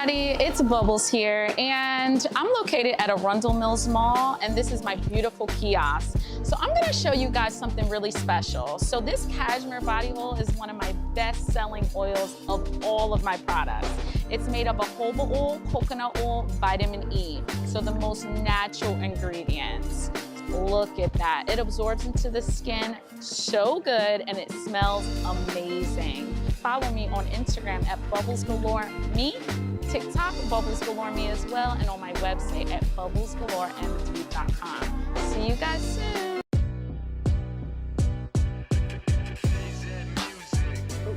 everybody, it's Bubbles here, and I'm located at Arundel Mills Mall, and this is my beautiful kiosk. So I'm gonna show you guys something really special. So this cashmere body oil is one of my best-selling oils of all of my products. It's made up of jojoba oil, coconut oil, vitamin E, so the most natural ingredients. Look at that. It absorbs into the skin so good, and it smells amazing. Follow me on Instagram at Bubbles Galore Me, TikTok Bubbles Galore Me as well, and on my website at bubblesgalorem3.com. See you guys soon.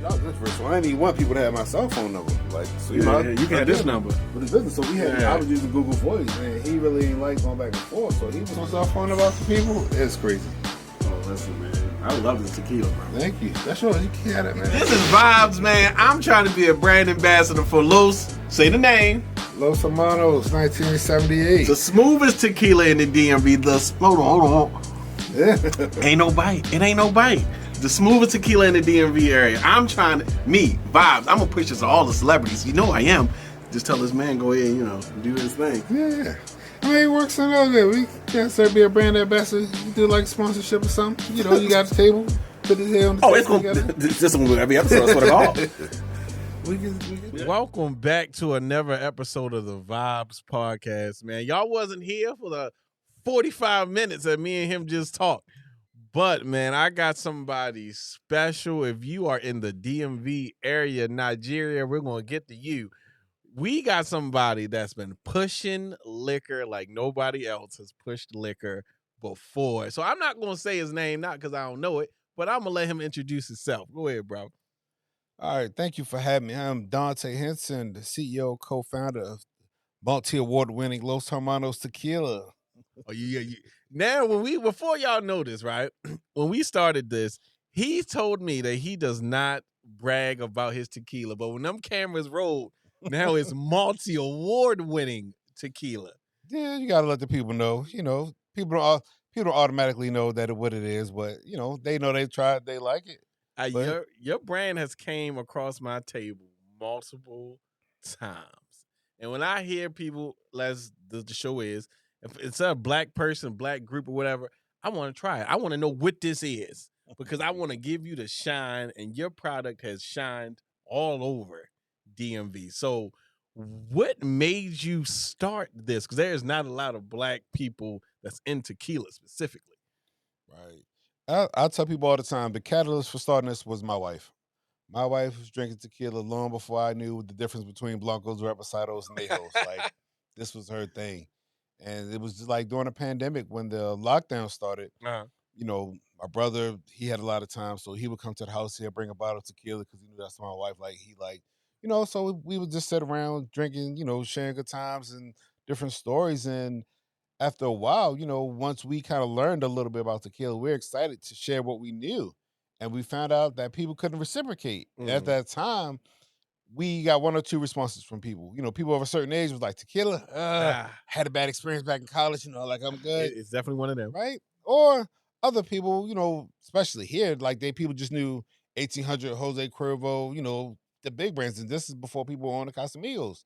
That was this first one. I didn't even want people to have my cell phone number. Like, so you can have this number. With the business, so we had. I was using Google Voice, and he really ain't like going back and forth. So he was on cell phone about the people. It's crazy. Oh, listen, man. I love this tequila, bro. Thank you. That's yours. You can have it, man. This is Vibes, man. I'm trying to be a brand ambassador for Los. Say the name. Loshermanos, 1978. The smoothest tequila in the DMV. Hold on. Yeah. Ain't no bite. It ain't no bite. The smoothest tequila in the DMV area. I'm trying to, Vibes, I'm going to push this to all the celebrities. You know I am. Just tell this man, go ahead and, do his thing. Yeah. I mean, it works in all good. We can't say be a brand ambassador. You do like sponsorship or something. You know, you got the table. Put his head on the table. It's going to, this one every episode, that's what it all. Welcome back to another episode of the Vibes Podcast, man. Y'all wasn't here for the 45 minutes that me and him just talked. But, man, I got somebody special. If you are in the DMV area, Nigeria, we're going to get to you. We got somebody that's been pushing liquor like nobody else has pushed liquor before. So I'm not going to say his name, not because I don't know it, but I'm going to let him introduce himself. Go ahead, bro. All right. Thank you for having me. I'm Donta Henson, the CEO, co-founder of multi-award-winning Loshermanos Tequila. Oh, yeah. Now, before y'all know this, right? When we started this, he told me that he does not brag about his tequila, but when them cameras rolled, now it's multi-award-winning tequila. Yeah, you gotta let the people know. You know, people don't automatically know what it is, but they know they tried, they like it. Your brand has came across my table multiple times, and when I hear people, the show is. If it's a black person, black group, or whatever, I want to try it. I want to know what this is because I want to give you the shine, and your product has shined all over DMV. So what made you start this? Because there's not a lot of black people that's in tequila specifically. Right. I tell people all the time, the catalyst for starting this was my wife. My wife was drinking tequila long before I knew the difference between Blancos, Reposados, and Nejos. Like, this was her thing. And it was just like during the pandemic when the lockdown started, my brother, he had a lot of time. So he would come to the house here, bring a bottle of tequila because he knew that's what my wife so we would just sit around drinking, sharing good times and different stories. And after a while, once we kind of learned a little bit about tequila, we were excited to share what we knew. And we found out that people couldn't reciprocate. At that time, we got one or two responses from people. People of a certain age was like, tequila, had a bad experience back in college, like I'm good. It's definitely one of them. Right? Or other people, especially here, like people just knew 1800, Jose Cuervo, the big brands. And this is before people were on the Casamigos.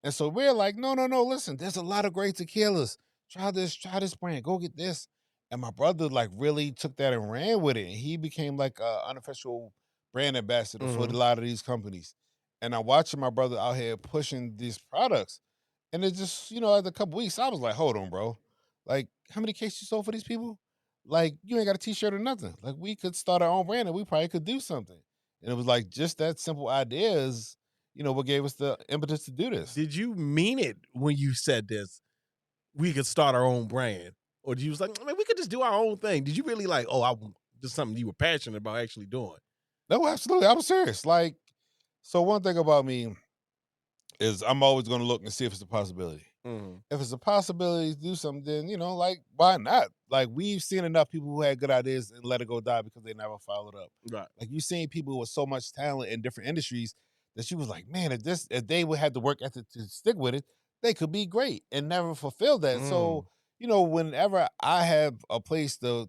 And so we're like, no, listen, there's a lot of great tequilas. Try this brand, go get this. And my brother really took that and ran with it. And he became like an unofficial brand ambassador for a lot of these companies. And I'm watching my brother out here pushing these products. And it just, after a couple weeks, I was like, hold on, bro. Like, how many cases you sold for these people? Like, you ain't got a t-shirt or nothing. Like, we could start our own brand and we probably could do something. And it was like, just that simple idea is, what gave us the impetus to do this. Did you mean it when you said this? We could start our own brand? Or did you was like, I mean, we could just do our own thing? Did you really just something you were passionate about actually doing? No, absolutely. I was serious. So one thing about me is I'm always going to look and see if it's a possibility. If it's a possibility to do something, then, why not? Like, we've seen enough people who had good ideas and let it go die because they never followed up. Right. Like, you've seen people with so much talent in different industries that she was like, man, if they would have the work ethic to stick with it, they could be great and never fulfill that. So, whenever I have a place to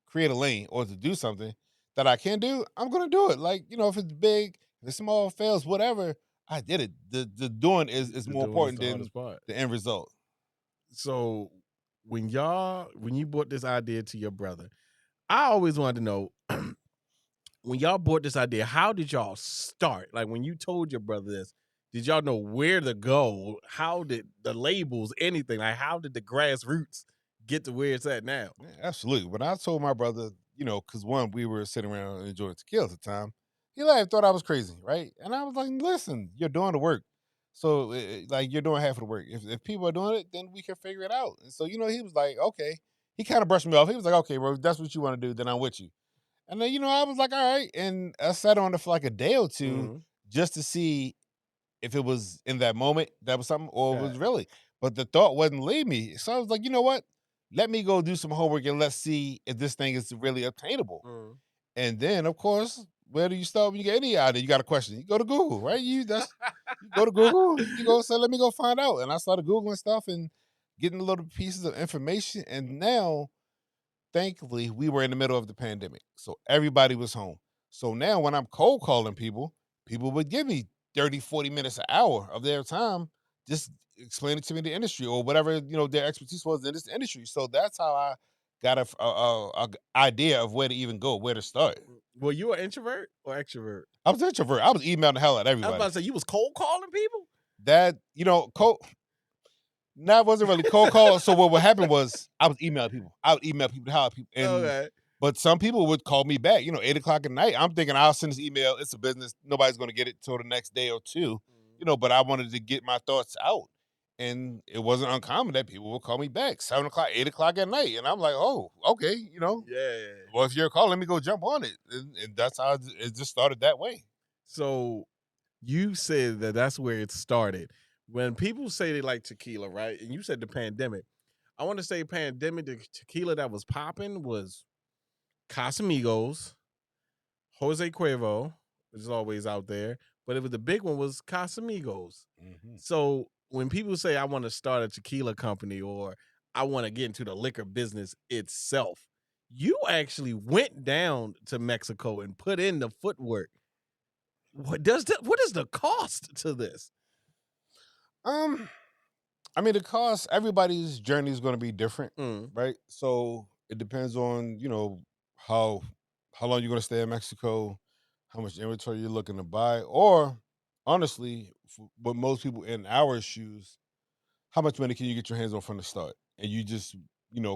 create a lane or to do something that I can do, I'm going to do it. Like, if it's big, if it's small, fails, whatever, I did it. The doing is The more doing is important the than hardest part. the end result. So when you brought this idea to your brother, I always wanted to know when y'all brought this idea, how did y'all start? Like when you told your brother this, did y'all know where to go? How did the labels, anything? Like how did the grassroots get to where it's at now? Yeah, absolutely. When I told my brother, because one, we were sitting around enjoying tequila at the time, he like thought I was crazy, right? And I was like, listen, you're doing the work. So like you're doing half of the work. If people are doing it, then we can figure it out. And so, he was like, okay. He kind of brushed me off. He was like, okay, bro, if that's what you want to do, then I'm with you. And then, I was like, all right. And I sat on it for like a day or two Mhm. just to see if it was in that moment that was something or it was Right. really. But the thought wasn't leave me. So I was like, you know what? Let me go do some homework and let's see if this thing is really obtainable. Mhm. And then, of course, where do you start when you get any idea? You got a question. You go to Google, right? You go to Google, you go say, let me go find out. And I started Googling stuff and getting little pieces of information. And now, thankfully, we were in the middle of the pandemic. So everybody was home. So now when I'm cold calling people, people would give me 30, 40 minutes, an hour of their time just explaining to me the industry or whatever, their expertise was in this industry. So that's how I got a idea of where to even go, where to start. Were you an introvert or extrovert? I was an introvert. I was emailing the hell out of I was everybody. about to say you was cold calling people? That, cold. That wasn't really cold call. So what would happen was I was emailing people. I would email people to help people. And Okay. But some people would call me back, 8 o'clock at night. I'm thinking I'll send this email. It's a business. Nobody's going to get it till the next day or two, but I wanted to get my thoughts out. And it wasn't uncommon that people would call me back 7 o'clock, 8 o'clock at night. And I'm like, oh, okay, Yeah. well, if you're a call, let me go jump on it. And that's how it just started that way. So you said that that's where it started. When people say they like tequila, right? And you said the pandemic. I want to say pandemic, the tequila that was popping was Casamigos, Jose Cuervo, which is always out there. But it was the big one was Casamigos. Mm-hmm. So when people say I want to start a tequila company or I want to get into the liquor business itself, you actually went down to Mexico and put in the footwork. What is the cost to this? I mean, the cost, everybody's journey is going to be different, Mm. right? So it depends on, how long you're going to stay in Mexico, how much inventory you're looking to buy, or honestly, what most people in our shoes, how much money can you get your hands on from the start? And you just,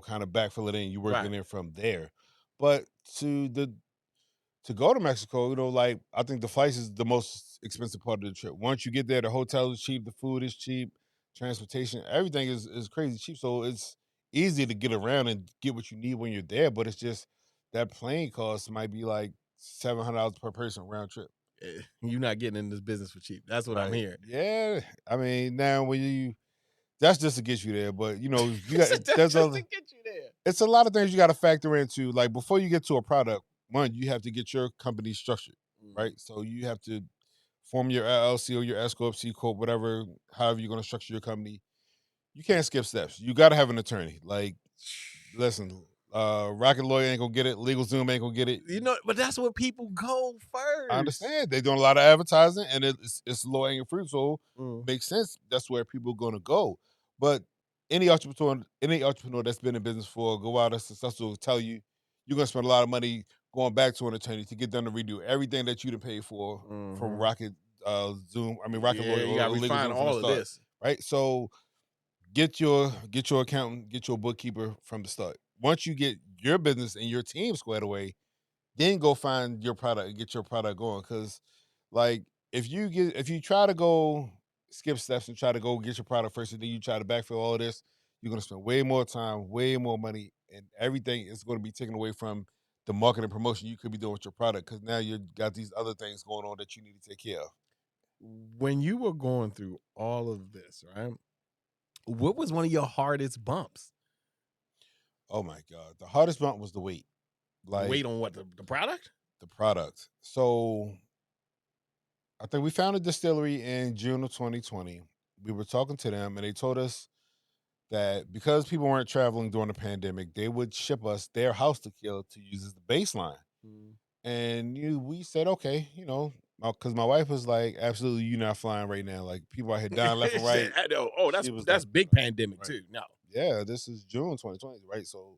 kind of backfill it in, you work in there from there. But to go to Mexico, like I think the flights is the most expensive part of the trip. Once you get there, the hotel is cheap, the food is cheap, transportation, everything is crazy cheap. So it's easy to get around and get what you need when you're there. But it's just that plane cost might be like $700 per person round trip. You're not getting in this business for cheap. That's what I'm hearing. Yeah, I mean now when that's just to get you there. But you got That's just to get you there. It's a lot of things you got to factor into. Like before you get to a product, one, you have to get your company structured, right? So you have to form your LLC or your S corp, C corp, whatever, however you're going to structure your company. You can't skip steps. You got to have an attorney. Like, listen, Rocket Lawyer ain't gonna get it. Legal Zoom ain't gonna get it. But that's where people go first. I understand they're doing a lot of advertising, and it's low hanging fruit, so makes sense. That's where people are gonna go. But any entrepreneur that's been in business for go out and successful will tell you you're gonna spend a lot of money going back to an attorney to get them to redo everything that you done paid for from Rocket Zoom. I mean Rocket Lawyer. You got to refine all of this, right? So get your accountant, get your bookkeeper from the start. Once you get your business and your team squared away, then go find your product and get your product going. Because, like, if you try to go skip steps and try to go get your product first, and then you try to backfill all of this, you're gonna spend way more time, way more money, and everything is going to be taken away from the marketing promotion you could be doing with your product. Because now you got these other things going on that you need to take care of. When you were going through all of this, right? What was one of your hardest bumps? Oh my God, the hardest bump was the weight. Like wait on what the product? The product. So I think we found a distillery in June of 2020. We were talking to them, and they told us that because people weren't traveling during the pandemic, they would ship us their house tequila to use as the baseline. And we said, okay, because my wife was like, absolutely, you're not flying right now. Like people out here dying left and right. I know. Oh, She was that's like, big pandemic right. too. No. Yeah, this is June 2020, right? So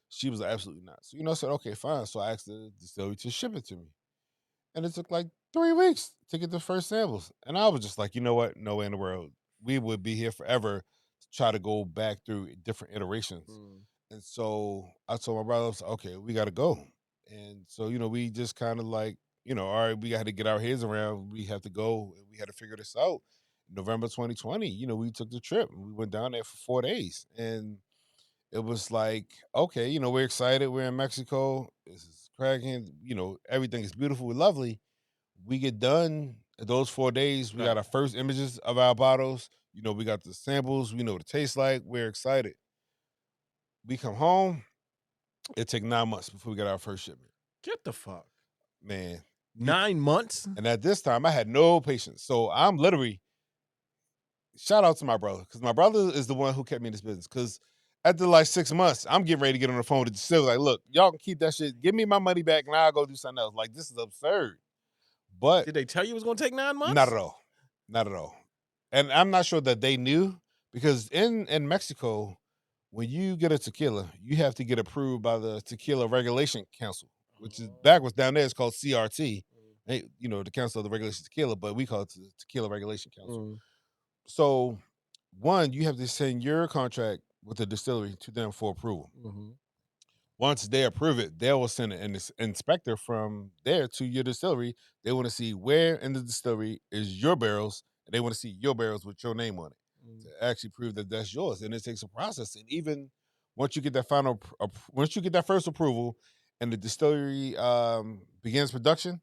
she was like, absolutely not. So I said, okay, fine. So I asked the distillery to ship it to me, and it took like 3 weeks to get the first samples. And I was just like, you know what? No way in the world. We would be here forever to try to go back through different iterations. And so I told my brother, I was like, okay, we got to go. And so, we just kind of like, all right, we got to get our heads around. We have to go and we had to figure this out. November 2020, we took the trip and we went down there for 4 days. And it was like, okay, we're excited. We're in Mexico. This is cracking. Everything is beautiful, lovely. We get done those 4 days. We got our first images of our bottles. We got the samples. We know what it tastes like. We're excited. We come home. It took 9 months before we got our first shipment. Get the fuck. Man. 9 months? And at this time, I had no patience. So I'm literally, shout out to my brother, because my brother is the one who kept me in this business. Because after like 6 months, I'm getting ready to get on the phone to the distillery. Like, look, y'all can keep that shit. Give me my money back and I'll go do something else. Like, this is absurd. But did they tell you it was going to take 9 months? Not at all. Not at all. And I'm not sure that they knew, because in Mexico, when you get a tequila, you have to get approved by the Tequila Regulation Council, which is backwards down there. It's called CRT, the Council of the Regulation Tequila, but we call it the Tequila Regulation Council. So, one, you have to send your contract with the distillery to them for approval. Once they approve it, they will send an inspector from there to your distillery. They want to see where in the distillery is your barrels, and they want to see your barrels with your name on it to actually prove that that's yours. And it takes a process. And even once you get that first approval, and the distillery begins production,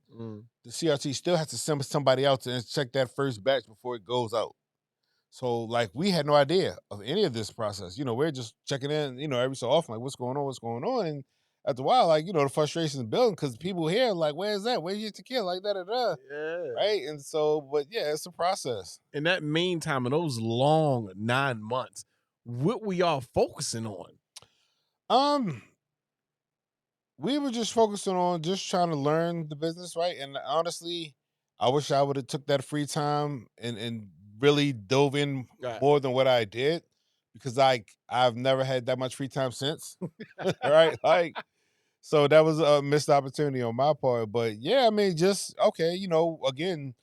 the CRT still has to send somebody out to check that first batch before it goes out. So, like, we had no idea of any of this process. We're just checking in, every so often, like, what's going on? And after a while, like, the frustration is building because people here, like, where's that? Where's your tequila? Like, da-da-da. Yeah. Right? And so, but yeah, it's a process. In that meantime, in those long 9 months, what were y'all focusing on? We were just focusing on just trying to learn the business, right? And honestly, I wish I would have took that free time and really dove in more than what I did, because I've never had that much free time since. Right? Like, so that was a missed opportunity on my part. But yeah, I mean, just okay, again,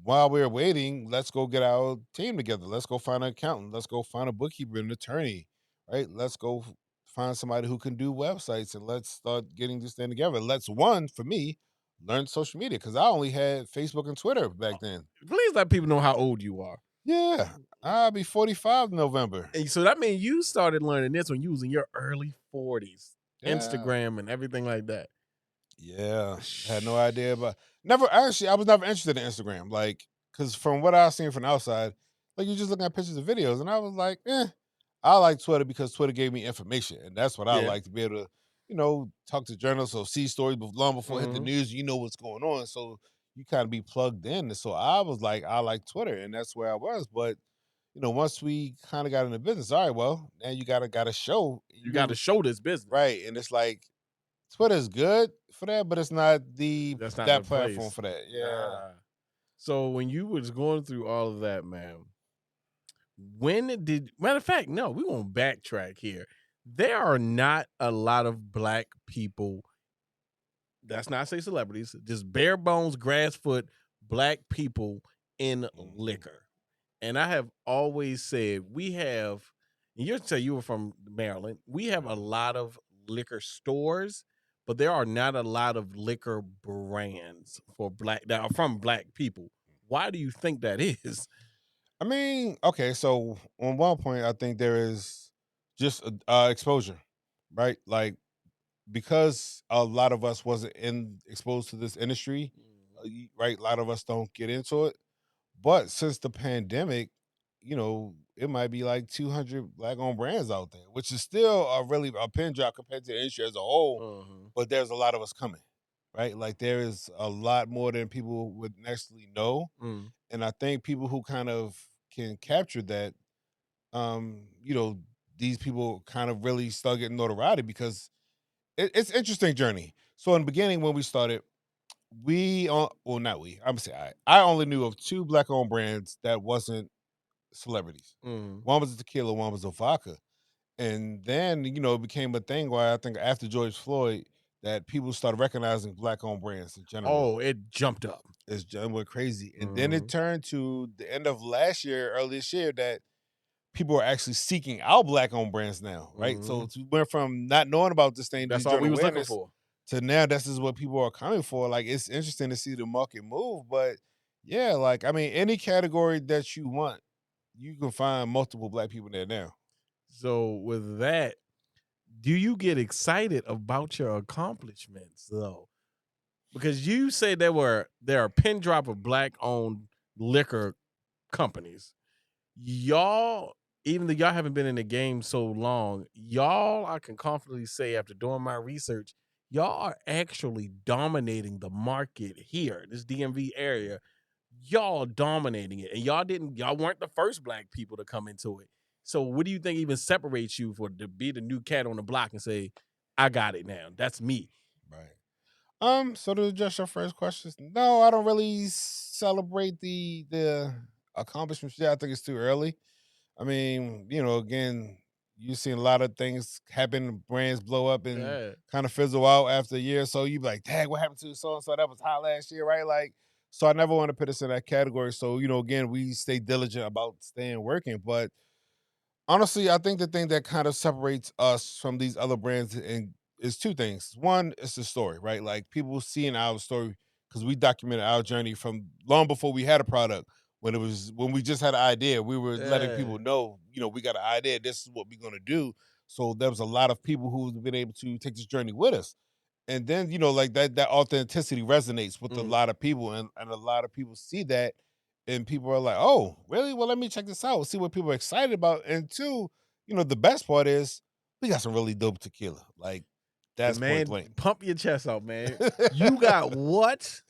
while we're waiting, let's go get our team together. Let's go find an accountant. Let's go find a bookkeeper, an attorney, right? Let's go find somebody who can do websites, and let's start getting this thing together. Let's, for me, learn social media, because I only had Facebook and Twitter back then. Please let people know how old you are. Yeah, I'll be 45 in November. And so that means you started learning this when you was in your early 40s. Yeah. Instagram and everything like that. Yeah, I had no idea about. I was never interested in Instagram, like, because from what I've seen from the outside, like, you're just looking at pictures and videos, and I was like, I like Twitter because Twitter gave me information, and that's what I like, to be able to, talk to journalists or see stories long before it hit the news. You know what's going on, so you kind of be plugged in. And so I was like, I like Twitter, and that's where I was. But once we kind of got in the business, all right, well, now you gotta show. You got to show this business, right? And it's like, Twitter's good for that, but it's not that platform place for that. Yeah. So when you was going through all of that, man, matter of fact, no, we're going to backtrack here. There are not a lot of black people, that's not say celebrities, just bare bones, grassfoot black people in liquor. And I have always said and you're saying you were from Maryland, we have a lot of liquor stores, but there are not a lot of liquor brands that are from black people. Why do you think that is? I mean, okay, so on one point, I think there is just exposure, right? Like, because a lot of us wasn't exposed to this industry, right? A lot of us don't get into it. But since the pandemic, it might be like 200 black-owned brands out there, which is still a pin drop compared to the industry as a whole. But there's a lot of us coming, right? Like, there is a lot more than people would necessarily know. And I think people who kind of can capture that, these people kind of really start getting notoriety, because it's an interesting journey. So in the beginning, when we started, not we. I'm gonna say I only knew of 2 black-owned brands that wasn't celebrities. Mm. One was a tequila, one was a vodka. And then, it became a thing where I think after George Floyd that people started recognizing black-owned brands in general. Oh, it jumped up. It went crazy. And then it turned to the end of last year, early this year, that people are actually seeking out black-owned brands now, right? So it went from not knowing about this thing, That's this all we general was looking awareness, for. to now this is what people are coming for. Like, it's interesting to see the market move, but yeah, like, I mean, any category that you want, you can find multiple black people there now. So with that, do you get excited about your accomplishments though? Because you say there are a pin drop of black-owned liquor companies. Y'all, even though y'all haven't been in the game so long, y'all, I can confidently say after doing my research, y'all are actually dominating the market here, this DMV area. Y'all dominating it, and y'all weren't the first black people to come into it. So what do you think even separates you to be the new cat on the block and say, I got it now? That's me. Right. So to address your first question, no, I don't really celebrate the accomplishments yet. I think it's too early. I mean, again, you've seen a lot of things happen, brands blow up and kind of fizzle out after a year. So you be like, dang, what happened to so and so that was hot last year, right? Like, so I never want to put us in that category. So, again, we stay diligent about staying working. But honestly, I think the thing that kind of separates us from these other brands is 2 things. One, it's the story, right? Like, people seeing our story because we documented our journey from long before we had a product. When we just had an idea, we were letting people know, we got an idea. This is what we're gonna do. So there was a lot of people who've been able to take this journey with us. And then, like that authenticity resonates with a lot of people, and a lot of people see that, and people are like, oh, really? Well, let me check this out, see what people are excited about. And 2, the best part is we got some really dope tequila. Like, that's point blank. Pump your chest out, man. You got what?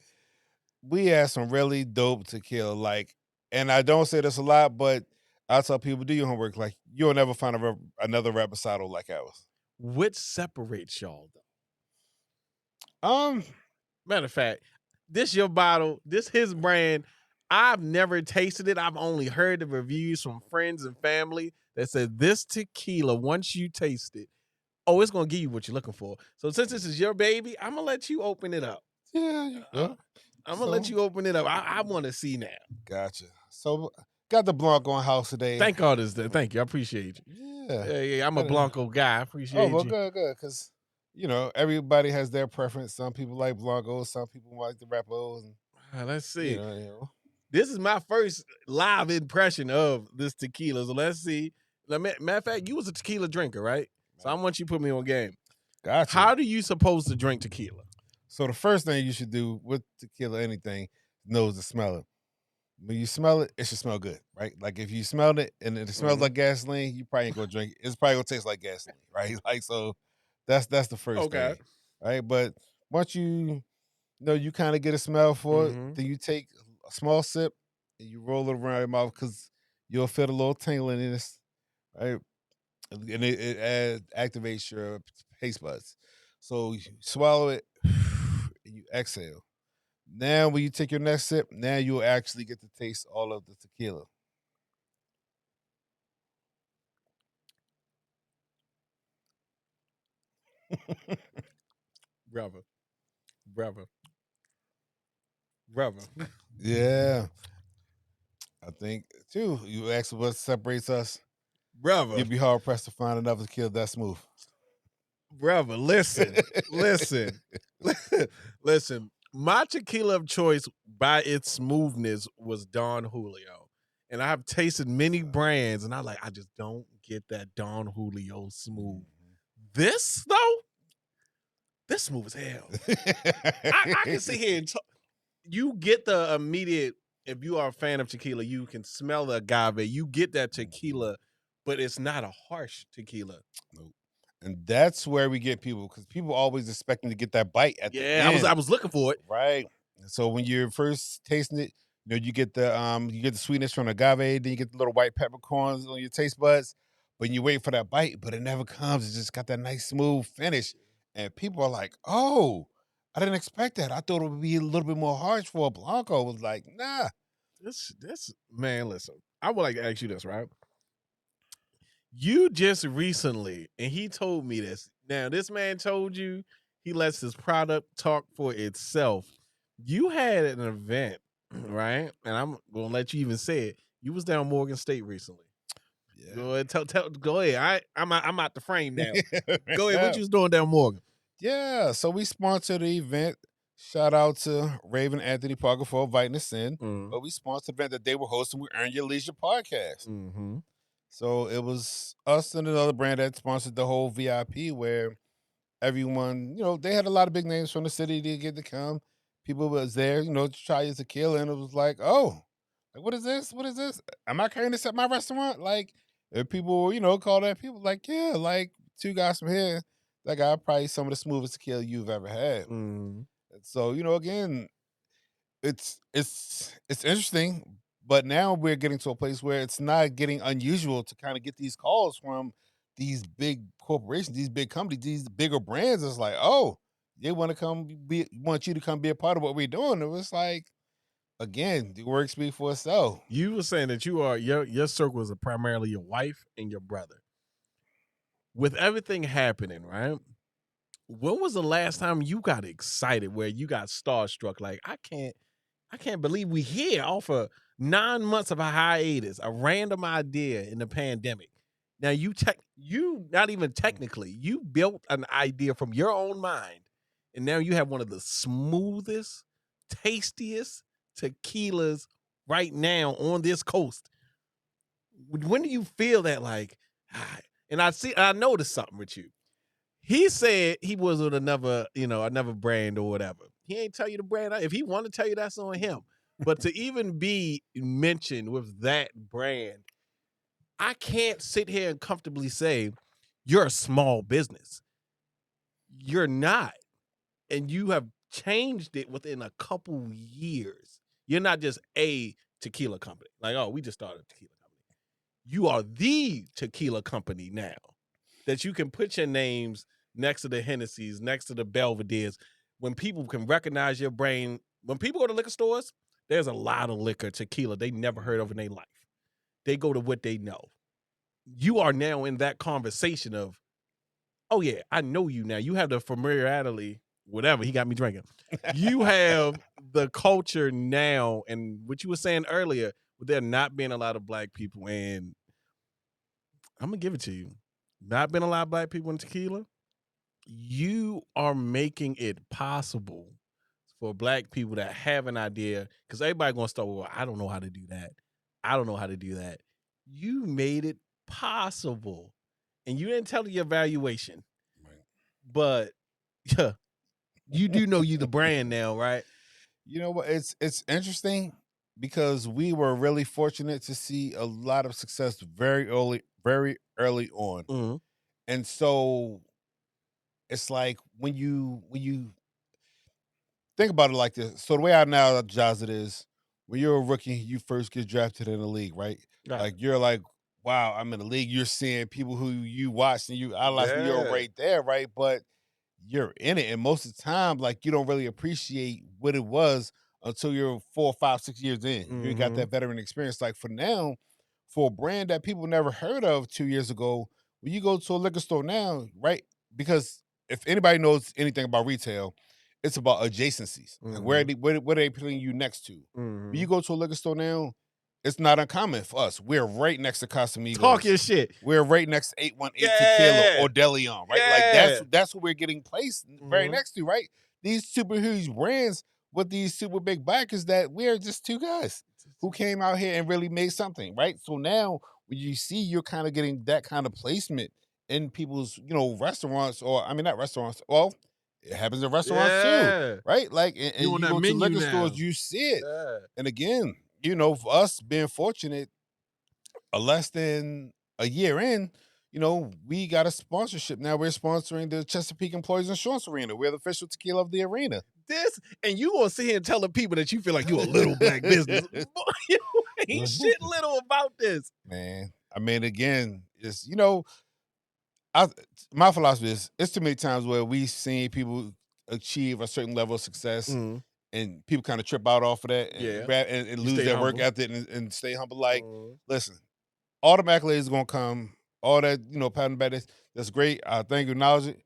We have some really dope tequila. Like, and I don't say this a lot, but I tell people, do your homework. Like, you'll never find another reposado like ours. Which separates y'all though? Matter of fact, this your bottle, this his brand. I've never tasted it. I've only heard the reviews from friends and family that said this tequila, once you taste it, it's gonna give you what you're looking for. So since this is your baby, I'm gonna let you open it up. Yeah. I'm gonna let you open it up. I want to see now. Gotcha. So got the Blanco in house today. Thank all this. Thank you. I appreciate you. Yeah. I'm a Blanco guy. I appreciate you. Good. Because everybody has their preference. Some people like Blancos. Some people like the Repos. Let's see. This is my first live impression of this tequila. So let's see. Matter of fact, you was a tequila drinker, right? So I want you to put me on game. Gotcha. How do you supposed to drink tequila? So the first thing you should do with tequila, anything, is to smell it. When you smell it, it should smell good, right? Like, if you smelled it and it smells like gasoline, you probably ain't gonna drink it. It's probably gonna taste like gasoline, right? Like, so that's the first thing, right? But once you kind of get a smell for it, then you take a small sip and you roll it around your mouth because you'll feel a little tingling in this, right? And it activates your taste buds. So you swallow it and you exhale. Now, when you take your next sip, now you'll actually get to taste all of the tequila. Brother. Yeah. I think, too, you ask what separates us. Brother. You'd be hard pressed to find another tequila that smooth. Brother, listen. My tequila of choice by its smoothness was Don Julio. And I've tasted many brands, and I just don't get that Don Julio smooth. This, though, this smooth as hell. I can sit here and talk. You get the immediate, if you are a fan of tequila, you can smell the agave. You get that tequila, but it's not a harsh tequila. Nope. And that's where we get people, because people always expecting to get that bite at the end. I was looking for it. Right. So when you're first tasting it, you get the sweetness from the agave, then you get the little white peppercorns on your taste buds. But you wait for that bite, but it never comes. It just got that nice smooth finish. And people are like, oh, I didn't expect that. I thought it would be a little bit more harsh for a Blanco. It was like, nah. This man, listen. I would like to ask you this, right? You just recently, and he told me this. Now, this man told you he lets his product talk for itself. You had an event, right? And I'm gonna let you even say it. You was down Morgan State recently. Yeah. Go ahead, go ahead. I'm out the frame now. Go ahead. What you was doing down Morgan? Yeah, so we sponsored the event. Shout out to Raven Anthony Parker for inviting us in. But we sponsored the event that they were hosting. We Earn Your Leisure podcast. Mm-hmm. So it was us and another brand that sponsored the whole VIP, where everyone, they had a lot of big names from the city to get to come. People was there, to try your tequila, and it was like, oh, like, what is this? What is this? Am I carrying this at my restaurant? Like, if people, call that, people like, yeah, like 2 guys from here, that guy probably some of the smoothest tequila you've ever had. Mm-hmm. So, again, it's interesting, but now we're getting to a place where it's not getting unusual to kind of get these calls from these big corporations, these big companies, these bigger brands. It's like, oh, they want you to come be a part of what we're doing. It was like, again, the work speaks for itself. You were saying that your circles are primarily your wife and your brother. With everything happening, right? When was the last time you got excited where you got starstruck? Like, I can't believe we here off of 9 months of a hiatus, a random idea in the pandemic. Now you not even technically, you built an idea from your own mind, and now you have one of the smoothest, tastiest tequilas right now on this coast. When do you feel that, like, and I noticed something with you. He said he was with another brand or whatever. He ain't tell you the brand. If he want to tell you, that's on him. But to even be mentioned with that brand, I can't sit here and comfortably say you're a small business. You're not. And you have changed it within a couple years. You're not just a tequila company. Like, oh, we just started a tequila company. You are the tequila company now, that you can put your names next to the Hennessy's, next to the Belvedere's, when people can recognize your brand. When people go to liquor stores, there's a lot of liquor, tequila they never heard of in their life. They go to what they know. You are now in that conversation of, oh yeah, I know you now. You have the familiarity, whatever. He got me drinking. You have the culture now, and what you were saying earlier, with there not being a lot of black people, and I'm gonna give it to you. Not been a lot of black people in tequila. You are making it possible for black people that have an idea, because everybody gonna start with, well, I don't know how to do that. I don't know how to do that. You made it possible, and you didn't tell your evaluation, Right. but yeah, you do know you the brand now, right? You know what? It's interesting because we were really fortunate to see a lot of success very early on. Mm-hmm. And so it's like when you think about it like this. So the way I analogize it is, when you're a rookie, you first get drafted in the league, right? Right. Like, you're like, wow, I'm in the league. You're seeing people who you watch and you idolize, and you're right there, right? But you're in it, and most of the time, like, you don't really appreciate what it was until you're 4, 5, 6 years in. You got that veteran experience. Like, for now, for a brand that people never heard of 2 years ago, when you go to a liquor store now, right? Because if anybody knows anything about retail, it's about adjacencies. Like, where are they putting you next to? When you go to a liquor store now, it's not uncommon for us. We're right next to Casamigos. Talk your shit. We're right next to 818 Tequila or DeLeon, right? Like, that's what we're getting placed very next to, right? These super huge brands with these super big backers that we're just 2 guys who came out here and really made something, right? So now when you see you're kind of getting that kind of placement in people's, restaurants, or I mean, not restaurants. Well, it happens in restaurants too, right? Like, and you go to liquor stores, you see it. Yeah. And again, for us being fortunate, less than a year in, we got a sponsorship. Now we're sponsoring the Chesapeake Employees Insurance Arena. We're the official tequila of the arena. And you gonna sit here and tell the people that you feel like you a little black business. You ain't shit little about this. Man, I mean, again, it's, my philosophy is, it's too many times where we've seen people achieve a certain level of success, Mhm. and people kind of trip out off of that and, Yeah. and lose stay their work humble. ethic and stay humble. Like, Mhm. listen, all the accolades are gonna come, all that, pattern back, that's great. I thank you, acknowledge it.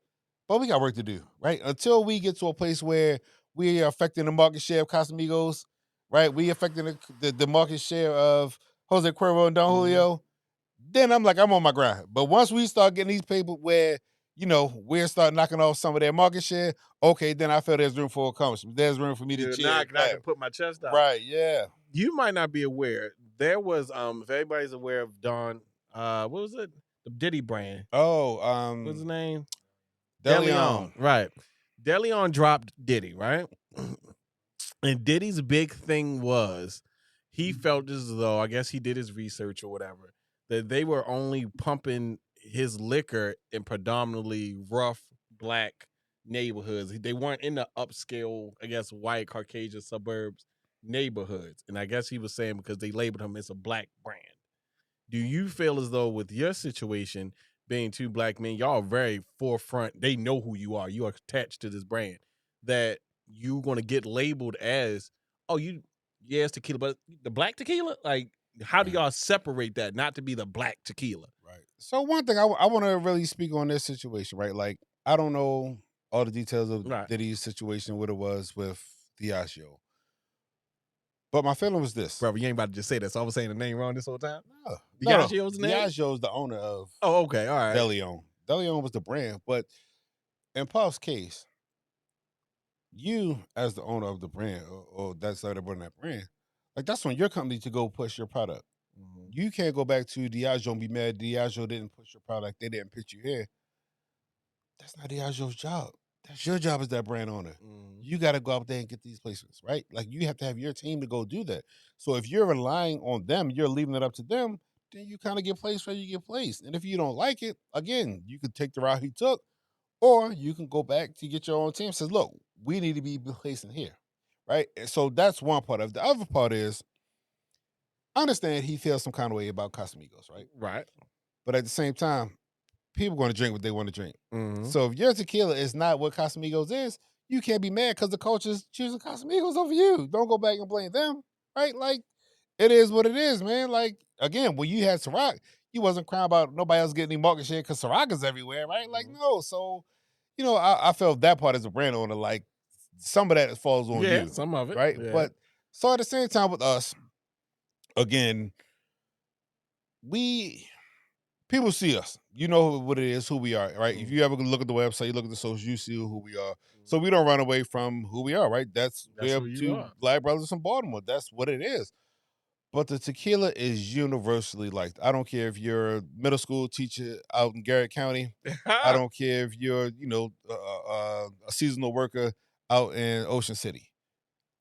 But we got work to do, right? Until we get to a place where we are affecting the market share of Casamigos, right? We affecting the market share of Jose Cuervo and Don Julio. Then I'm on my grind. But once we start getting these people where, we're start knocking off some of their market share, okay, then I feel there's room for accomplishment. There's room for me to Yeah, cheer. now I Right. can put my chest out. Right, yeah. You might not be aware. There was if everybody's aware of Don, what was it? The Diddy brand. Oh, What's his name? DeLeon. Right. DeLeon dropped Diddy, right? And Diddy's big thing was he felt as though, I guess he did his research or whatever, that they were only pumping his liquor in predominantly rough black neighborhoods. They weren't in the upscale, I guess, white Caucasian suburbs neighborhoods. And I guess he was saying because they labeled him as a black brand. Do you feel as though with your situation, being two black men, y'all are very forefront, they know who you are. You are attached to this brand, that you're going to get labeled as, oh, it's tequila, but the black tequila? Like, how do y'all separate that not to be the black tequila? Right. So one thing I want to really speak on this situation, right? Like, I don't know all the details of Right. Diddy's situation, what it was with Diageo. But my feeling was this. Bro, you ain't about to just say that, so I was saying the name wrong this whole time? No. Diageo's the name? Diageo's the owner of Oh, okay, all right. DeLeon. DeLeon was the brand. But in Puff's case, you as the owner of the brand, or that's the running that brand, like, that's on your company to go push your product. Mhm. You can't go back to Diageo and be mad Diageo didn't push your product, they didn't pitch you here. That's not Diageo's job. That's your job as that brand owner. Mhm. You got to go out there and get these placements, right? Like, you have to have your team to go do that. So if you're relying on them, you're leaving it up to them, then you kind of get placed where you get placed. And if you don't like it, again, you could take the route he took, or you can go back to get your own team. Says, look, we need to be placing here, right? And so that's one part of it. The other part is, I understand he feels some kind of way about Casamigos, right? Right. But at the same time, people going to drink what they want to drink. Mhm. So if your tequila is not what Casamigos is, you can't be mad because the culture's choosing Casamigos over you. Don't go back and blame them, right? Like, it is what it is, man. Like, again, when you had Ciroc, you wasn't crying about nobody else getting any market share because Ciroc is everywhere, right? Like, no. So, I felt that part as a brand owner, like, some of that falls on Yeah, you, some of it. right? Yeah. But so at the same time with us, again, people see us. You know what it is, who we are, right? If you ever look at the website, you look at the socials, you see who we are. So we don't run away from who we are, right? That's we're who you two are. black brothers from Baltimore. That's what it is. But the tequila is universally liked. I don't care if you're a middle school teacher out in Garrett County. I don't care if you're, a seasonal worker out in Ocean City.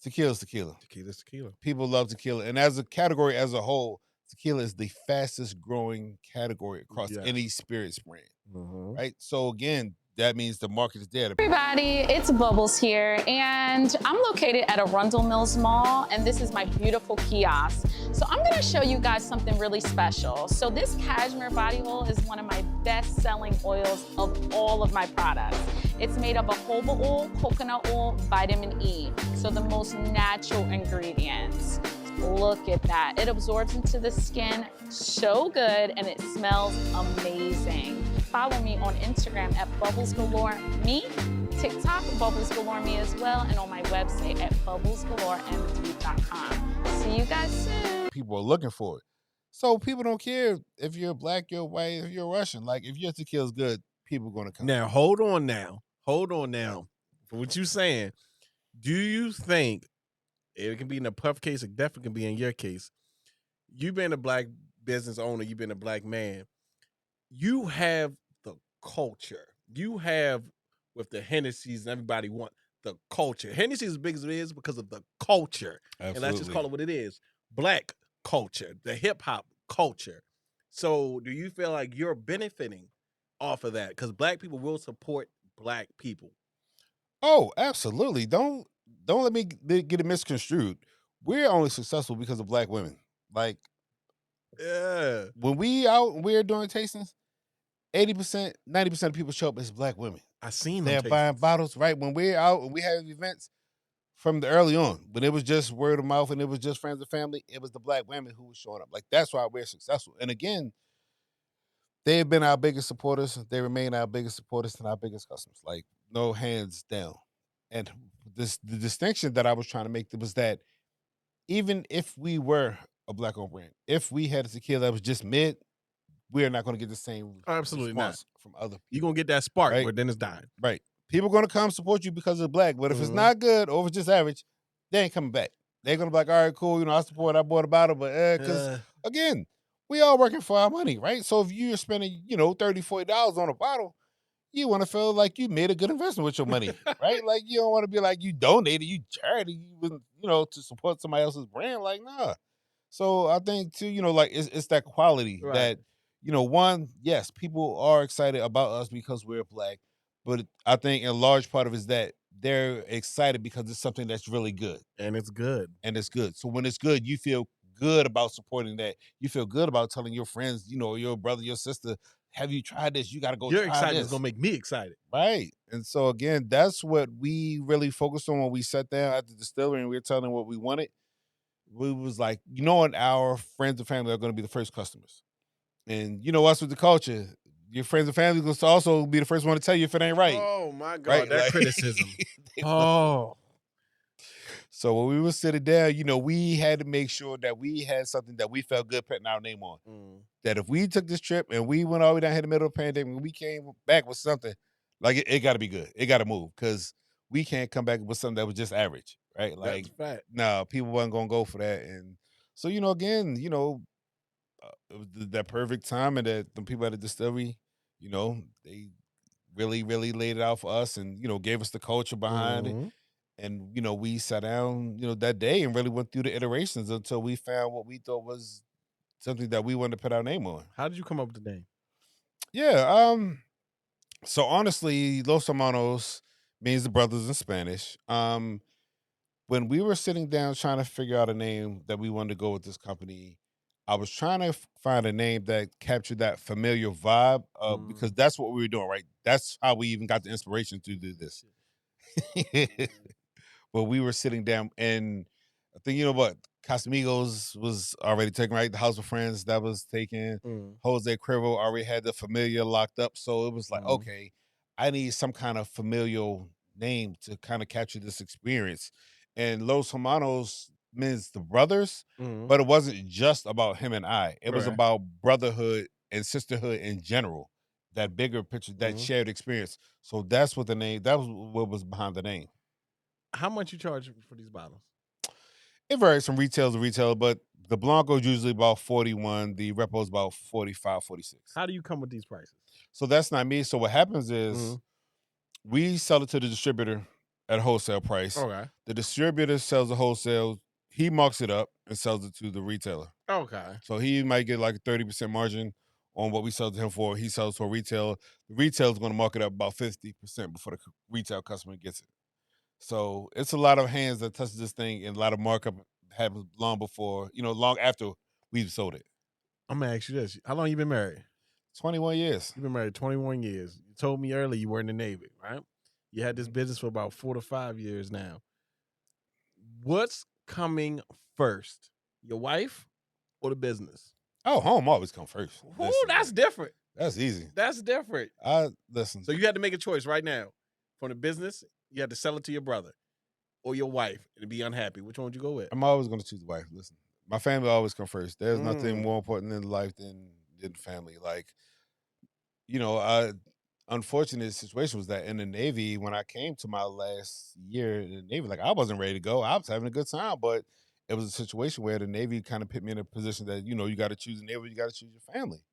Tequila's tequila. Tequila's tequila. People love tequila. And as a category as a whole, tequila is the fastest growing category across Yes. any spirits brand, Mhm. right? So again, that means the market is there. Everybody, it's Bubbles here, and I'm located at Arundel Mills Mall, and this is my beautiful kiosk. So I'm gonna show you guys something really special. So this cashmere body oil is one of my best-selling oils of all of my products. It's made up of jojoba oil, coconut oil, vitamin E, so the most natural ingredients. Look at that. It absorbs into the skin so good, and it smells amazing. Follow me on Instagram at Bubbles Galore Me, TikTok Bubbles Galore Me as well, and on my website at bubblesgalorem3.com. See you guys soon. People are looking for it. So people don't care if you're black, you're white, if you're Russian. Like, if your tequila is good, people are gonna come. Now, hold on now. For what you saying, do you think, it can be in the Puff case, it definitely can be in your case, you being a black business owner, you being a black man, you have the culture. You have, with the Hennessy's and everybody want the culture. Hennessy's as big as it is because of the culture. Absolutely. And let's just call it what it is. Black culture, the hip hop culture. So do you feel like you're benefiting off of that? Because black people will support black people. Oh, absolutely. Don't let me get it misconstrued. We're only successful because of black women. Like, Yeah. when we out and we're doing tastings, 80%, 90% of people show up as black women. I seen They're them buying tastings. bottles, right? When we're out and we have events from the early on, when it was just word of mouth and it was just friends and family, it was the black women who was showing up. Like, that's why we're successful. And again, they've been our biggest supporters. They remain our biggest supporters and our biggest customers. Like, no hands down. And the distinction that I was trying to make was that even if we were a black-owned brand, if we had a tequila that was just mid, we're not going to get the same Absolutely not. response from other people. You're going to get that spark, Right. but then it's dying. Right. People are going to come support you because it's black. But if it's Mhm. not good or if it's just average, they ain't coming back. They're going to be like, all right, cool. You know, I support, I bought a bottle. But because, again, we all working for our money, right? So if you're spending, you know, $30, $40 on a bottle, you want to feel like you made a good investment with your money, right? Like, you don't want to be like you donated, you charity, you know, to support somebody else's brand. Like, nah. So I think too, you know, like it's that quality Right. that, you know, one, yes, people are excited about us because we're black, but I think a large part of it is that they're excited because it's something that's really good And it's good. and it's good. So when it's good, you feel good about supporting that. You feel good about telling your friends, you know, your brother, your sister, have you tried this? You got to go Your try excitement this. is going to make me excited. Right. And so again, that's what we really focused on when we sat down at the distillery and we were telling them what we wanted. We was like, you know what, our friends and family are going to be the first customers. And you know us with the culture, your friends and family will also be the first one to tell you if it ain't right. Oh my God, Right? that Like, criticism. they Oh. So when we were sitting there, you know, we had to make sure that we had something that we felt good putting our name on. That if we took this trip and we went all the way down here in the middle of the pandemic and we came back with something, like it got to be good. It got to move because we can't come back with something that was just average, right? Like, That's a fact. no, people wasn't going to go for that. And so, you know, again, you know, it was that perfect time and that the people at the distillery, you know, they really, really laid it out for us and, you know, gave us the culture behind it. Mhm. And, you know, we sat down, you know, that day and really went through the iterations until we found what we thought was something that we wanted to put our name on. How did you come up with the name? Yeah. So honestly, Los Hermanos means the brothers in Spanish. When we were sitting down trying to figure out a name that we wanted to go with this company, I was trying to find a name that captured that familiar vibe because that's what we were doing, right? That's how we even got the inspiration to do this. But we were sitting down and I think, you know what, Casamigos was already taken, right? The House of Friends, that was taken. Jose Cuervo already had the familiar locked up. So it was like, okay, I need some kind of familial name to kind of capture this experience. And Los Hermanos means the brothers, but it wasn't just about him and I. It was Right. about brotherhood and sisterhood in general. That bigger picture, that shared experience. So that's what the name, that was what was behind the name. How much you charge for these bottles? It varies from retail to retail, but the Blanco is usually about 41. The Repo is about 45, 46. How do you come with these prices? So that's not me. So what happens is we sell it to the distributor at a wholesale price. Okay. The distributor sells the wholesale. He marks it up and sells it to the retailer. Okay. So he might get like a 30% margin on what we sell to him for. He sells to a retailer. The retailer is going to mark it up about 50% before the retail customer gets it. So it's a lot of hands that touch this thing and a lot of markup happens long before, you know, long after we've sold it. I'm going to ask you this. How long you been married? 21 years. You've been married 21 years. You told me earlier you were in the Navy, right? You had this business for about 4 to 5 years now. What's coming first? Your wife or the business? Oh, home always come first. Ooh, that's different. That's easy. That's different. Listen. So you had to make a choice right now. From the business, you had to sell it to your brother or your wife and be unhappy. Which one would you go with? I'm always going to choose the wife. Listen, my family always come first. There's nothing more important in life than family. Like, you know, unfortunate situation was that in the Navy, when I came to my last year in the Navy, like I wasn't ready to go. I was having a good time, but it was a situation where the Navy kind of put me in a position that, you know, you got to choose the Navy, you got to choose your family.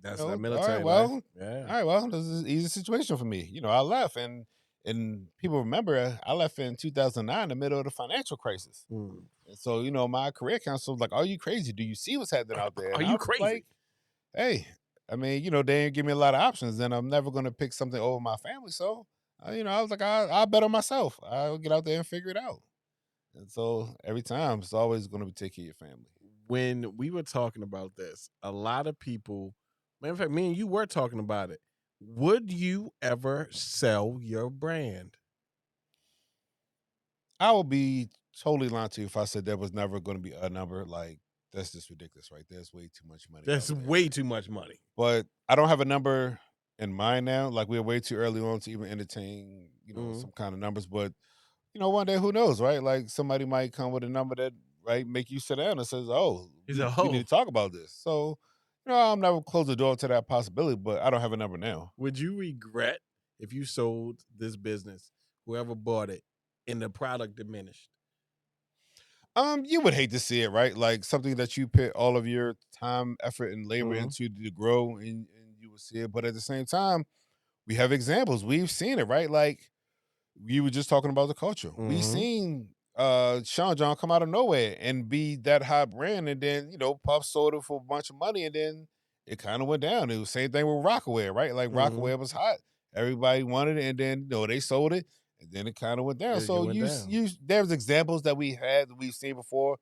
That's you know, that military life. Yeah. All right, well, this is an easy situation for me. You know, I left and people remember I left in 2009 in the middle of the financial crisis. And so, you know, my career counselor was like, are you crazy? Do you see what's happening out there? Are And you I was crazy? like, hey, I mean, you know, they didn't give me a lot of options and I'm never going to pick something over my family. So, you know, I was like, I'll bet on myself. I'll get out there and figure it out. And so every time it's always going to be taking your family. When we were talking about this, a lot of people, matter of fact, me and you were talking about it. Would you ever sell your brand? I would be totally lying to you if I said there was never going to be a number. Like, that's just ridiculous, right? There's way too much money. That's out there. way too much money. But I don't have a number in mind now. Like, we're way too early on to even entertain, some kind of numbers. But, one day, who knows, right? Like, somebody might come with a number that, right, make you sit down and says, oh, we need to talk about this. So, I'm never close the door to that possibility, but I don't have a number now. Would you regret if you sold this business, whoever bought it, and the product diminished? You would hate to see it, right? Like something that you put all of your time, effort, and labor into to grow, and you would see it. But at the same time, we have examples. We've seen it, right? Like we were just talking about the culture. We've seen Sean John come out of nowhere and be that hot brand, and then Puff sold it for a bunch of money, and then it kind of went down. It was the same thing with Rockaway, right? Like Rockaway was hot, everybody wanted it, and then they sold it, and then it kind of went down. So there's examples that we've seen before,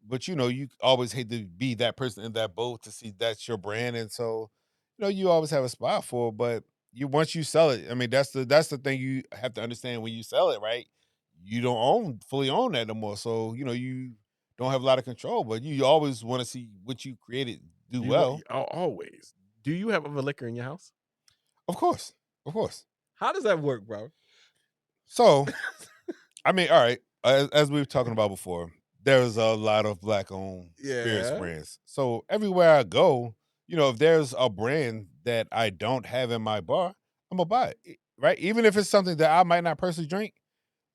but you always hate to be that person in that boat to see that's your brand, and so you always have a spot for it, but once you sell it, I mean that's the thing you have to understand when you sell it, right? You don't fully own that no more, so you don't have a lot of control, but you always want to see what you created do well. Always. Do you have a liquor in your house? Of course. How does that work, bro? So, I mean, all right, as we were talking about before, there's a lot of Black-owned spirits brands. So everywhere I go, if there's a brand that I don't have in my bar, I'm gonna buy it, right? Even if it's something that I might not personally drink,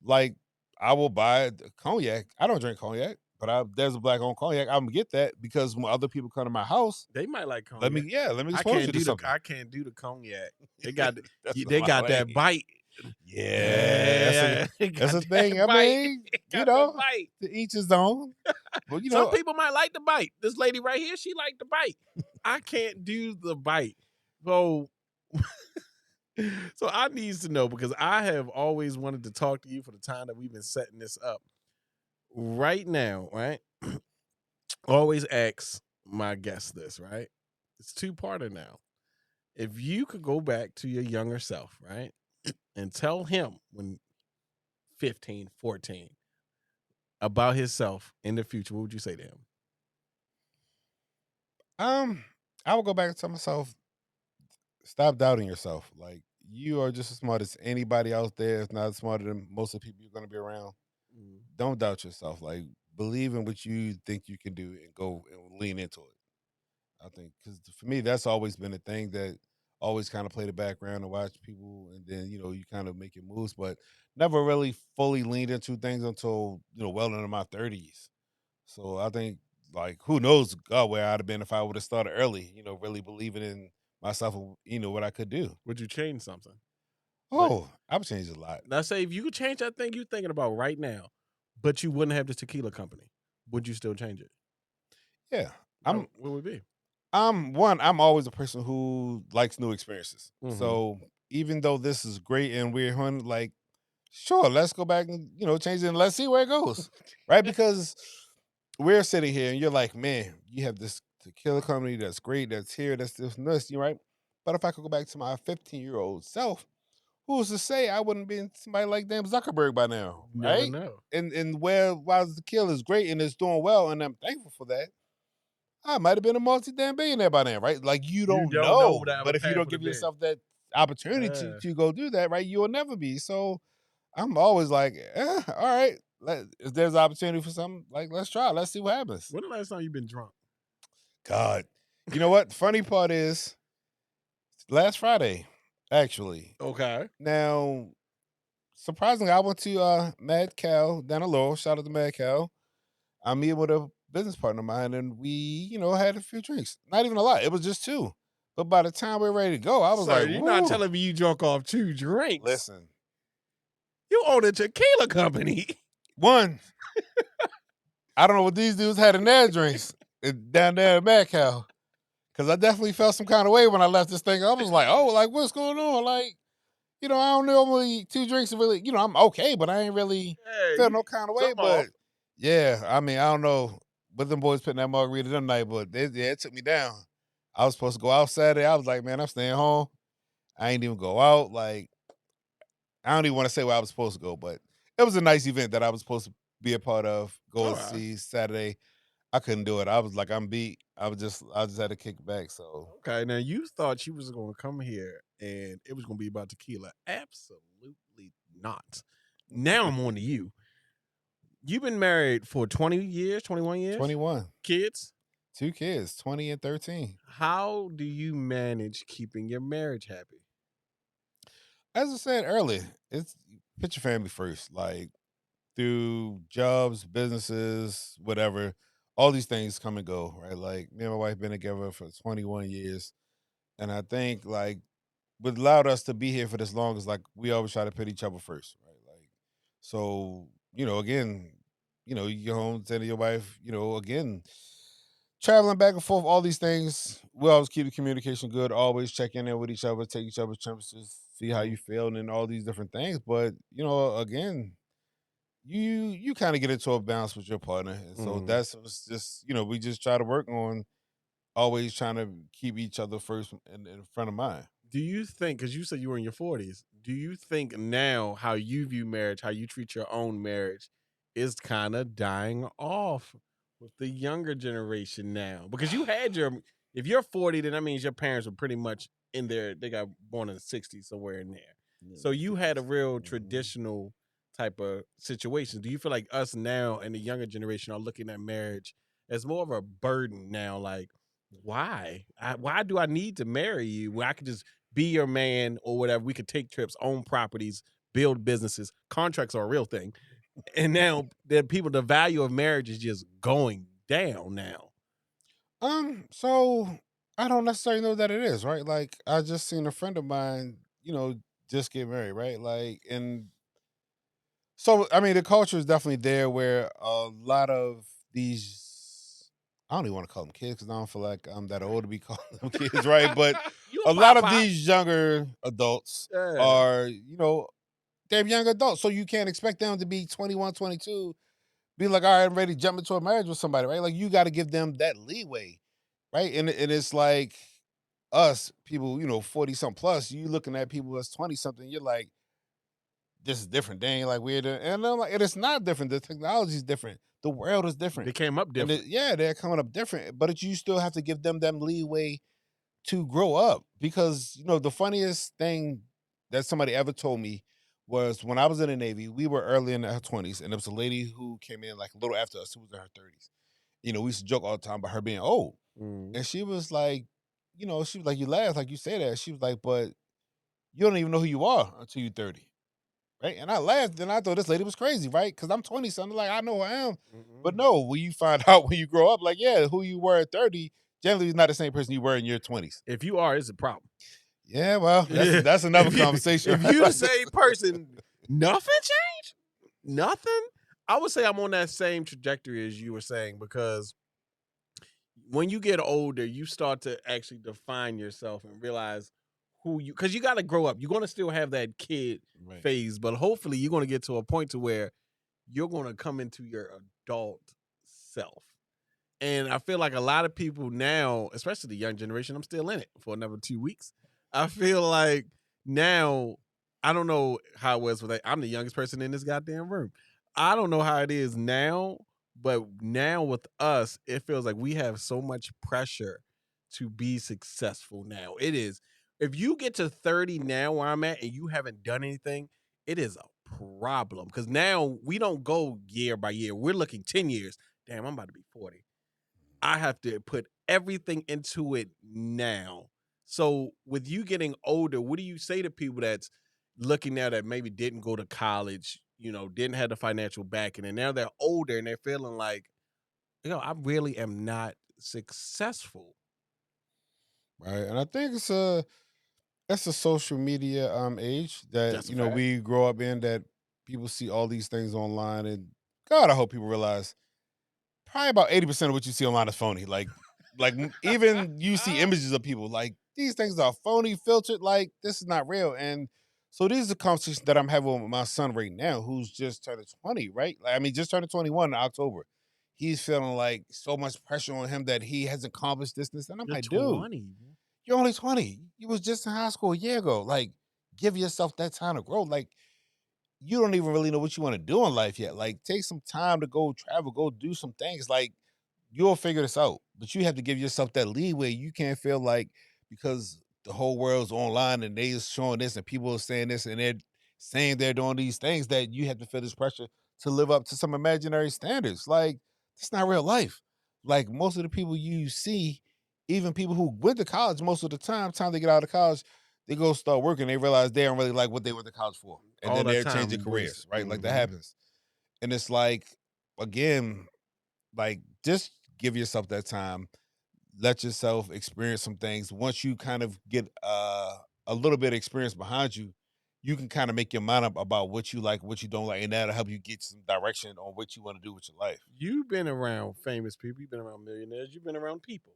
like I will buy cognac. I don't drink cognac, but there's a Black-owned cognac. I'm gonna get that because when other people come to my house, they might like cognac. Let me expose you to something. I can't do the cognac. They got that bite. Yeah, that's a thing. I mean, to each his own. But some people might like the bite. This lady right here, she liked the bite. I can't do the bite. So I need to know, because I have always wanted to talk to you for the time that we've been setting this up. Right now, right? Always ask my guests this, right? It's two-parter now. If you could go back to your younger self, right? And tell him when 15, 14 about himself in the future, what would you say to him? I would go back and tell myself, stop doubting yourself. Like, you are just as smart as anybody out there, if not smarter than most of the people you're going to be around. Don't doubt yourself. Like, believe in what you think you can do and go and lean into it. I think, because for me, that's always been a thing that always kind of play the background and watch people, and then you kind of make your moves, but never really fully leaned into things until well into my 30s. So I think, like, who knows where I'd have been if I would have started early, really believing in myself and what I could do. Would you change something? Oh, I would change a lot. Now, say if you could change that thing you're thinking about right now, but you wouldn't have the tequila company, would you still change it? Yeah. What would it be? I'm always a person who likes new experiences. So even though this is great and we're like, sure, let's go back and change it and let's see where it goes, right? Because we're sitting here and you're like, man, you have this tequila company that's great, that's here, that's this, right? But if I could go back to my 15-year-old self, who's to say I wouldn't be somebody like damn Zuckerberg by now, right? Never know. And while the tequila is great and it's doing well, and I'm thankful for that, I might have been a multi-damn billionaire by now, right? Like, you don't know. But if you don't give yourself that opportunity to go do that, right, you will never be. So I'm always like, all right, if there's an opportunity for something, like, let's try. Let's see what happens. When the last time you've been drunk? God. You know what? The funny part is, last Friday, actually. Okay. Now, surprisingly, I went to Mad Cow down in Laurel. Shout out to Mad Cow. I'm meeting with a business partner of mine, and we, had a few drinks. Not even a lot. It was just 2. But by the time we were ready to go, I was like, you're not telling me you drunk off 2 drinks. Listen. You own a tequila company. One, I don't know what these dudes had in their drinks down there at Mad Cow. Because I definitely felt some kind of way when I left this thing. I was like, oh, like, what's going on? Like, I don't normally 2 drinks really, I'm okay, but I ain't really feel no kind of way. But yeah, I mean, I don't know what them boys putting that margarita them night, but it took me down. I was supposed to go out Saturday. I was like, man, I'm staying home. I ain't even go out. Like, I don't even want to say where I was supposed to go, but it was a nice event that I was supposed to be a part of. Go All and right. see Saturday. I couldn't do it. I was like, I'm beat. I just had to kick back. So Okay, now you thought she was going to come here and it was going to be about tequila. Absolutely not. Now I'm on to you. You've been married for 20 years, 21 years? 21, Kids? 2 kids, 20 and 13. How do you manage keeping your marriage happy? As I said earlier, it's put your family first. Like, through jobs, businesses, whatever, all these things come and go, right? Like, me and my wife been together for 21 years. And I think, like, what allowed us to be here for this long is, like, we always try to put each other first, right? Like, so, again, you get home, tell your wife, again, traveling back and forth, all these things, we always keep the communication good, always check in there with each other, take each other's temperatures, see how you feel, and all these different things. But, again, you kind of get into a balance with your partner. And so that's what's just, we just try to work on always trying to keep each other first in front of mind. Do you think, because you said you were in your 40s, do you think now how you view marriage, how you treat your own marriage is kind of dying off with the younger generation now? Because you had if you're 40, then that means your parents were pretty much in there. They got born in the 60s, somewhere in there. So you had a real traditional type of situation. Do you feel like us now and the younger generation are looking at marriage as more of a burden now? Like, why? Why do I need to marry you when I could just be your man or whatever? We could take trips, own properties, build businesses. Contracts are a real thing. And now the value of marriage is just going down now. So I don't necessarily know that it is, right? Like, I just seen a friend of mine, just get married, right? Like, and so, I mean, the culture is definitely there where a lot of these, I don't even want to call them kids because I don't feel like I'm that old to be calling them kids, right? But a lot of these younger adults are, they're young adults. So you can't expect them to be 21, 22, be like, all right, I'm ready to jump into a marriage with somebody, right? Like, you got to give them that leeway, right? And it's like us, people, 40 something plus, you looking at people that's 20 something, you're like, this is different. They ain't like weird. And I'm like, it's not different. The technology is different. The world is different. They came up different. They're coming up different. But you still have to give them leeway to grow up. Because, the funniest thing that somebody ever told me was when I was in the Navy, we were early in her 20s, and there was a lady who came in like a little after us who was in her 30s. We used to joke all the time about her being old. And she was like, she was like, you laugh, like you say that. She was like, but you don't even know who you are until you're 30. Right. And I laughed and I thought this lady was crazy, right? Because I'm 20 something, like I know who I am. But no, when you find out when you grow up, like, yeah, who you were at 30 generally is not the same person you were in your 20s. If you are, it's a problem. Yeah, well, that's another conversation. If you the same person, nothing changed? Nothing? I would say I'm on that same trajectory as you were saying, because when you get older, you start to actually define yourself and realize who you, because you got to grow up. You're going to still have that kid phase, but hopefully you're going to get to a point to where you're going to come into your adult self. And I feel like a lot of people now, especially the young generation, I'm still in it for another 2 weeks. I feel like now, I don't know how it was with I'm the youngest person in this goddamn room. I don't know how it is now, but now with us, it feels like we have so much pressure to be successful now. It is. If you get to 30 now where I'm at and you haven't done anything, it is a problem. Because now we don't go year by year. We're looking 10 years. Damn, I'm about to be 40. I have to put everything into it now. So with you getting older, what do you say to people that's looking now that maybe didn't go to college, didn't have the financial backing, and now they're older and they're feeling like, I really am not successful. Right. And I think it's a social media age that, we grow up in, that people see all these things online. And God, I hope people realize probably about 80% of what you see online is phony. Like even you see images of people, like, these things are phony, filtered, like, this is not real. And so these are conversations that I'm having with my son right now, who's just turned 20, right? Like, I mean, just turned 21 in October. He's feeling like so much pressure on him that he hasn't accomplished this. And I'm like, dude, you're only 20. You was just in high school a year ago. Like, give yourself that time to grow. Like, you don't even really know what you want to do in life yet. Like, take some time to go travel, go do some things. Like, you'll figure this out. But you have to give yourself that leeway. You can't feel like because the whole world's online and they showing this and people are saying this and they're saying they're doing these things that you have to feel this pressure to live up to some imaginary standards. Like, it's not real life. Like, most of the people you see, even people who went to college, most of the time they get out of college, they go start working. They realize they don't really like what they went to college for, and All then the they're time changing was- careers, right? Like that Mhm. happens, and it's like, again, like just give yourself that time, let yourself experience some things. Once you kind of get a little bit of experience behind you, you can kind of make your mind up about what you like, what you don't like, and that'll help you get some direction on what you want to do with your life. You've been around famous people. You've been around millionaires. You've been around people.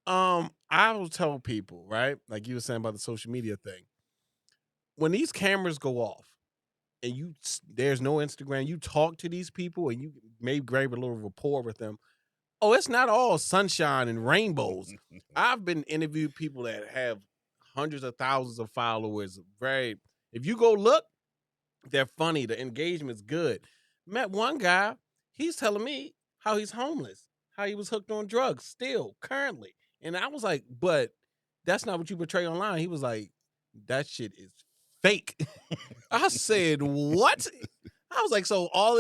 Mm. I will tell people, right? Like you were saying about the social media thing. When these cameras go off and there's no Instagram, you talk to these people and you may grab a little rapport with them. Oh, it's not all sunshine and rainbows. I've been interviewed people that have hundreds of thousands of followers. If you go look, they're funny. The engagement's good. Met one guy, he's telling me how he's homeless, how he was hooked on drugs still, currently. And I was like, but that's not what you portray online. He was like, that shit is fake. I said, what? I was like, so all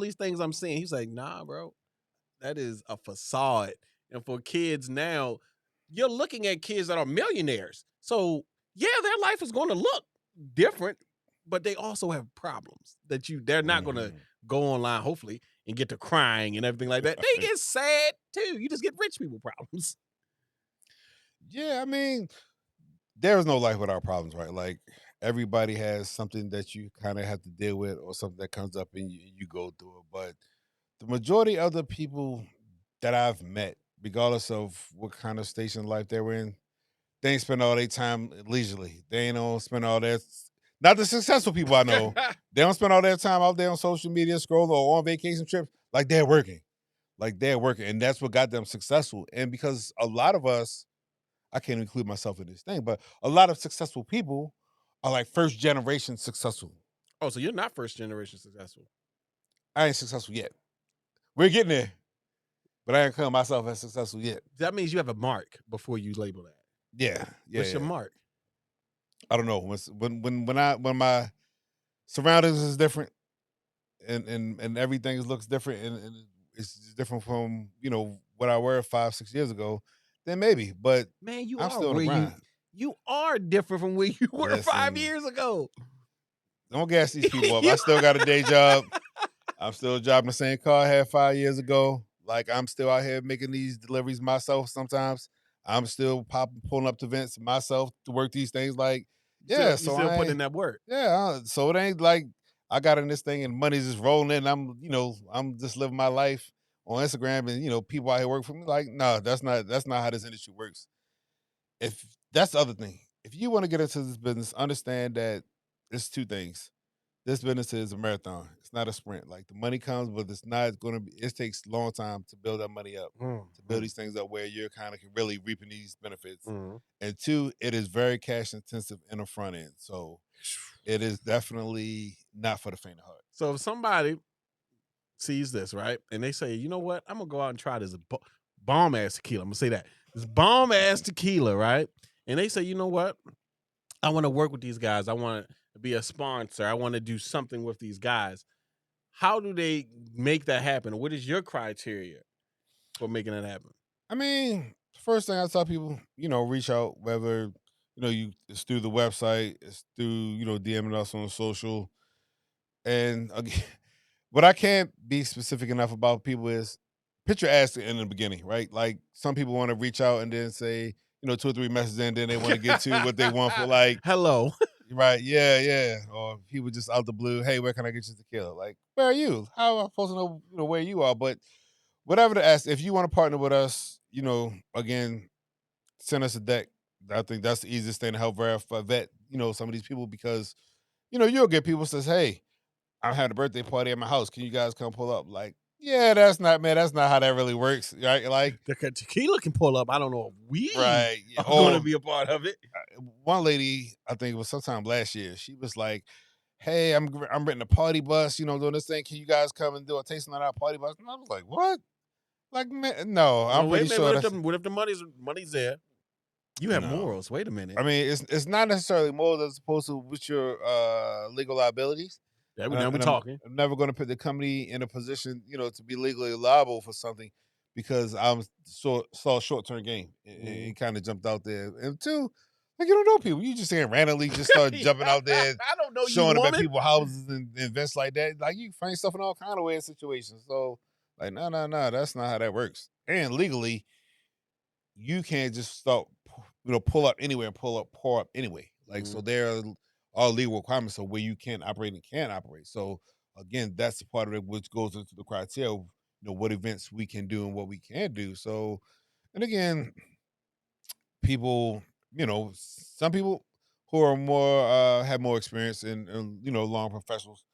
these things I'm seeing. He's like, nah, bro. That is a facade. And for kids now, you're looking at kids that are millionaires. So yeah, their life is going to look different, but they also have problems that they're not going to go online, hopefully, and get to crying and everything like that. They get sad too. You just get rich people problems. Yeah, I mean, there is no life without problems, right? Like everybody has something that you kind of have to deal with or something that comes up and you go through it. But the majority of the people that I've met, regardless of what kind of station in life they were in, they ain't spend all their time leisurely. They ain't don't spend all their, not the successful people I know, they don't spend all their time out there on social media scrolling or on vacation trips. Like they're working. And that's what got them successful. And because a lot of us, I can't include myself in this thing, but a lot of successful people are like first generation successful. Oh, so you're not first generation successful. I ain't successful yet. We're getting there, but I ain't calling myself as successful yet. That means you have a mark before you label that. Yeah. What's your mark? I don't know. When my surroundings is different and everything looks different and it's different from, what I were 5-6 years ago, then maybe. But Man, I'm still on the grind. you are different from where you were 5 Listen. years ago. Don't gas these people up. I still got a day job. I'm still driving the same car I had 5 years ago. Like I'm still out here making these deliveries myself sometimes. I'm still pulling up to events myself to work these things. Like, yeah, You still putting in that work. Yeah, so it ain't like I got in this thing and money's just rolling in. I'm just living my life on Instagram and people out here work for me. Like, no, that's not how this industry works. If that's the other thing. If you want to get into this business, understand that it's two things. This business is a marathon. It's not a sprint. Like the money comes, but it's not going to be. It takes a long time to build that money up, to build these things up where you're kind of really reaping these benefits. And two, it is very cash intensive in the front end. So it is definitely not for the faint of heart. So if somebody sees this, right, and they say, you know what, I'm gonna go out and try this bomb ass tequila. I'm gonna say that this bomb ass tequila, right? And they say, you know what, I want to work with these guys. I want to be a sponsor. I want to do something with these guys. How do they make that happen? What is your criteria for making that happen? I mean, first thing I tell people, reach out, whether, it's through the website, it's through, DMing us on social. And again, what I can't be specific enough about people is put your ass in the beginning, right? Like some people want to reach out and then say, 2 or 3 messages in, then they want to get to what they want for like, hello. Right, yeah. Or people just out the blue, hey, where can I get you tequila? Like, where are you? How am I supposed to know, where you are? But whatever to ask, if you want to partner with us, again, send us a deck. I think that's the easiest thing to help vet, some of these people because, you'll get people says, hey, I'm having a birthday party at my house. Can you guys come pull up? Like, Yeah, that's not how that really works, right? Like, The tequila can pull up. I don't know if we right? are going to be a part of it. One lady, I think it was sometime last year, she was like, "Hey, I'm renting a party bus, doing this thing. Can you guys come and do a tasting on our party bus?" And I was like, "What? Like, man, no, I'm Wait pretty a minute. sure What if the money's there? You have No. morals. Wait a minute. I mean, it's not necessarily more as opposed to with your legal liabilities. Now And we talking. I'm never going to put the company in a position, to be legally liable for something because I'm saw a short-term gain and kind of jumped out there. And two, like, you don't know people. You just saying randomly just start jumping out there, I don't know showing you, up at woman. people's houses and events like that. Like, you find stuff in all kind of weird situations. So, like, no, that's not how that works. And legally, you can't just start, pull up anywhere and pour up anyway. Like, so there are legal requirements of where you can operate and can't operate. So again, that's the part of it which goes into the criteria of, what events we can do and what we can't do. So, and again, people, some people who are more have more experience in long professionals,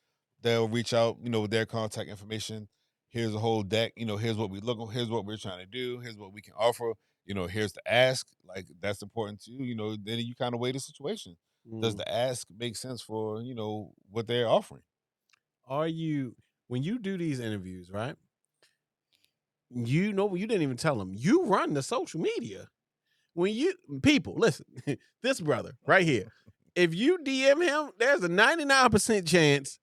they'll reach out, with their contact information. Here's a whole deck, here's what we look, here's what we're trying to do, here's what we can offer, here's the ask. Like, that's important too. Then you kind of weigh the situation. Does the ask make sense for what they're offering? When you do these interviews, right? You didn't even tell them you run the social media. When people listen, this brother right here, if you DM him, there's a 99% chance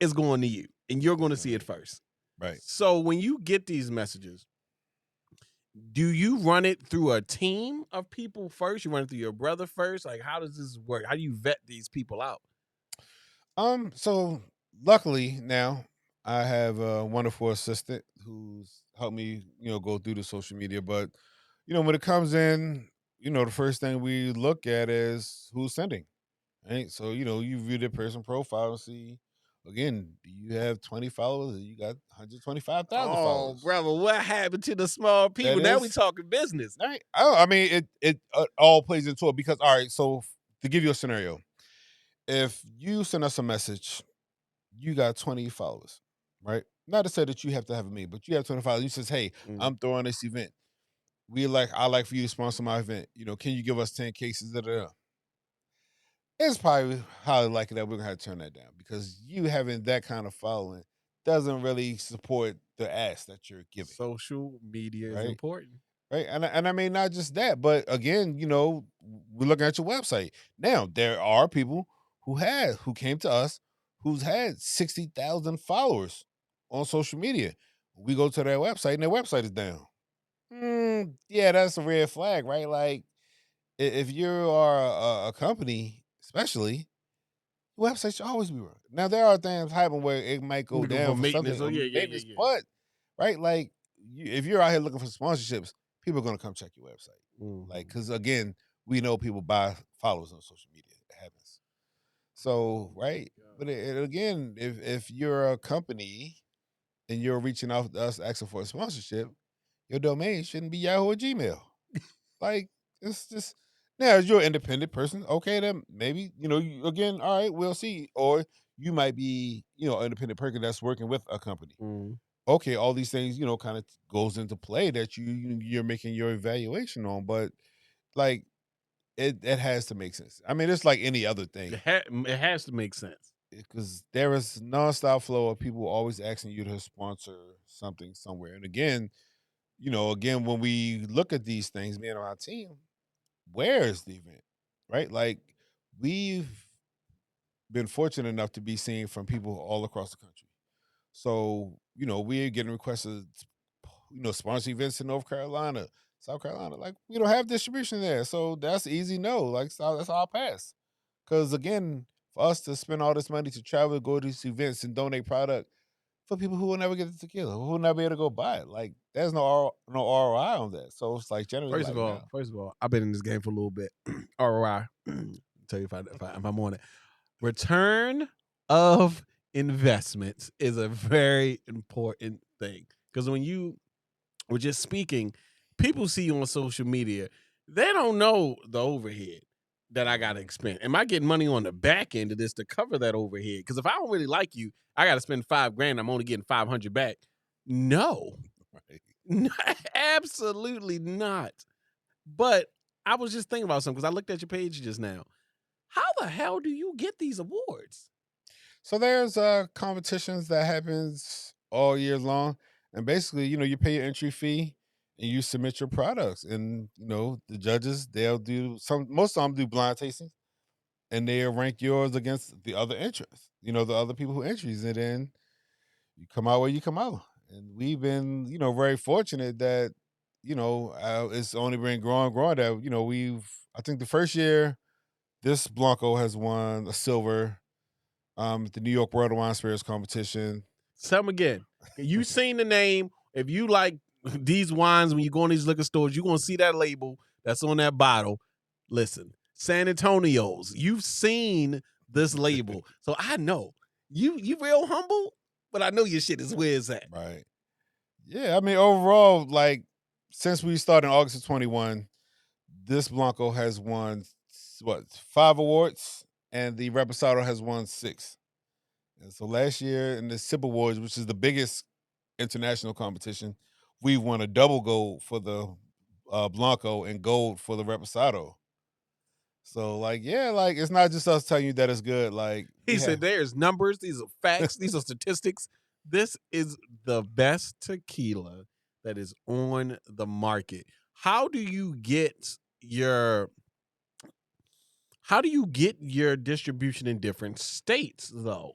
it's going to you, and you're going to see it first. Right. So when you get these messages, do you run it through a team of people first? You run it through your brother first? Like, how does this work? How do you vet these people out? So luckily now I have a wonderful assistant who's helped me, go through the social media. But, when it comes in, the first thing we look at is who's sending. Right. So, you view the person profile and see, again, do you have 20 followers? Or you got 125,000 followers. Oh, brother, what happened to the small people? Now we talking business. Right. Oh, I mean, it all plays into it because, all right, so to give you a scenario, if you send us a message, you got 20 followers, right? Not to say that you have to have me, but you have 20 followers. You says, hey, I'm throwing this event. I like for you to sponsor my event. Can you give us 10 cases? It's probably highly likely that we're gonna have to turn that down because you having that kind of following doesn't really support the ask that you're giving. Social media is important. Right. And I mean, not just that, but again, we're looking at your website. Now, there are people who came to us who's had 60,000 followers on social media. We go to their website and their website is down. Yeah, that's a red flag, right? Like, if you are a company, especially, website should always be running. Now, there are things happen where it might go down for something. Yeah. But, right, like, if you're out here looking for sponsorships, people are going to come check your website. Like, because, again, we know people buy followers on social media. It happens. So, right. But again, if you're a company and you're reaching out to us asking for a sponsorship, your domain shouldn't be Yahoo or Gmail. Like, it's just, now, as you're an independent person, okay, then maybe, again, all right, we'll see. Or you might be, an independent person that's working with a company. Okay, all these things, kind of goes into play that you're making your evaluation on. But, like, it has to make sense. I mean, it's like any other thing. It has to make sense. Because there is nonstop flow of people always asking you to sponsor something somewhere. And again, when we look at these things, me and our team, where is the event, right? Like, we've been fortunate enough to be seen from people all across the country. So, we're getting requested, sponsor events in North Carolina, South Carolina. Like, we don't have distribution there. So that's easy no. Like, so that's all pass. Because, again, for us to spend all this money to travel, go to these events and donate product for people who will never get the tequila, who will never be able to go buy it. Like, there's no ROI on that. So it's like generally. First of all, I've been in this game for a little bit. ROI. Tell you if I'm on it. Return of investments is a very important thing because when you were just speaking, people see you on social media. They don't know the overhead that I got to expend. Am I getting money on the back end of this to cover that overhead? Because if I don't really like you, I got to spend $5,000. I'm only getting 500 back. No. Right. Absolutely not. But I was just thinking about something because I looked at your page just now. How the hell do you get these awards? So there's competitions that happens all year long, and basically, you pay your entry fee and you submit your products, and the judges they'll do most of them do blind tastings, and they'll rank yours against the other entrants, the other people who entries, and then you come out where you come out. And we've been, very fortunate that, it's only been growing that, I think the first year this Blanco has won a silver at the New York World of Wine Spirits competition. Some again. You seen the name. If you like these wines, when you go in these liquor stores, you're going to see that label that's on that bottle. Listen, San Antonio's. You've seen this label. So I know. You real humble, but I know your shit is where it's at. Right. Yeah, I mean, overall, like, since we started in August of 21, this Blanco has won, 5 awards, and the Reposado has won 6. And so last year in the SIP Awards, which is the biggest international competition, we won a double gold for the Blanco and gold for the Reposado. So, it's not just us telling you that it's good. He said there's numbers, these are facts, these are statistics. This is the best tequila that is on the market. How do you get your distribution in different states though?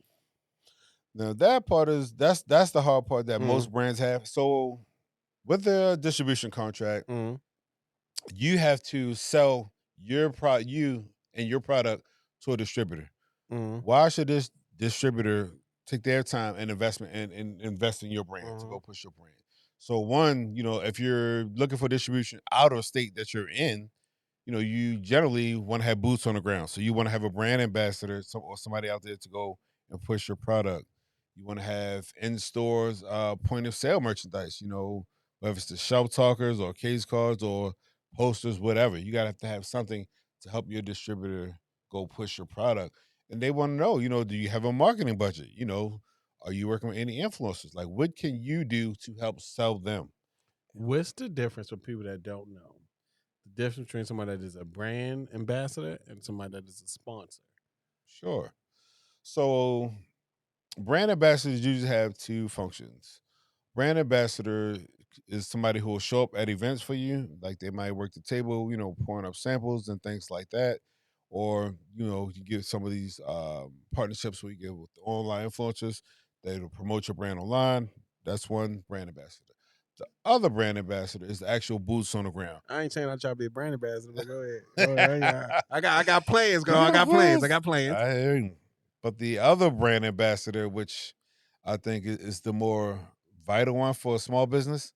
Now that part that's the hard part that most brands have. So with the distribution contract, you have to sell your product, you and your product, to a distributor. Why should this distributor take their time and investment and invest in your brand to go push your brand? So one, if you're looking for distribution out of state that you're in, you generally want to have boots on the ground. So you want to have a brand ambassador or somebody out there to go and push your product. You want to have in stores, point of sale merchandise, whether it's the shelf talkers or case cards or posters, whatever. You gotta have to have something to help your distributor go push your product. And they want to know, do you have a marketing budget? Are you working with any influencers? Like, what can you do to help sell them? What's the difference for people that don't know? The difference between somebody that is a brand ambassador and somebody that is a sponsor. Sure. So brand ambassadors usually have 2 functions. Brand ambassador is somebody who will show up at events for you. Like, they might work the table, pouring up samples and things like that. Or, you get some of these partnerships where you get with the online influencers that will promote your brand online. That's one brand ambassador. The other brand ambassador is the actual boots on the ground. I ain't saying I try to be a brand ambassador, but go ahead. I got plans, girl. I got plans. I hear you. But the other brand ambassador, which I think is the more vital one for a small business,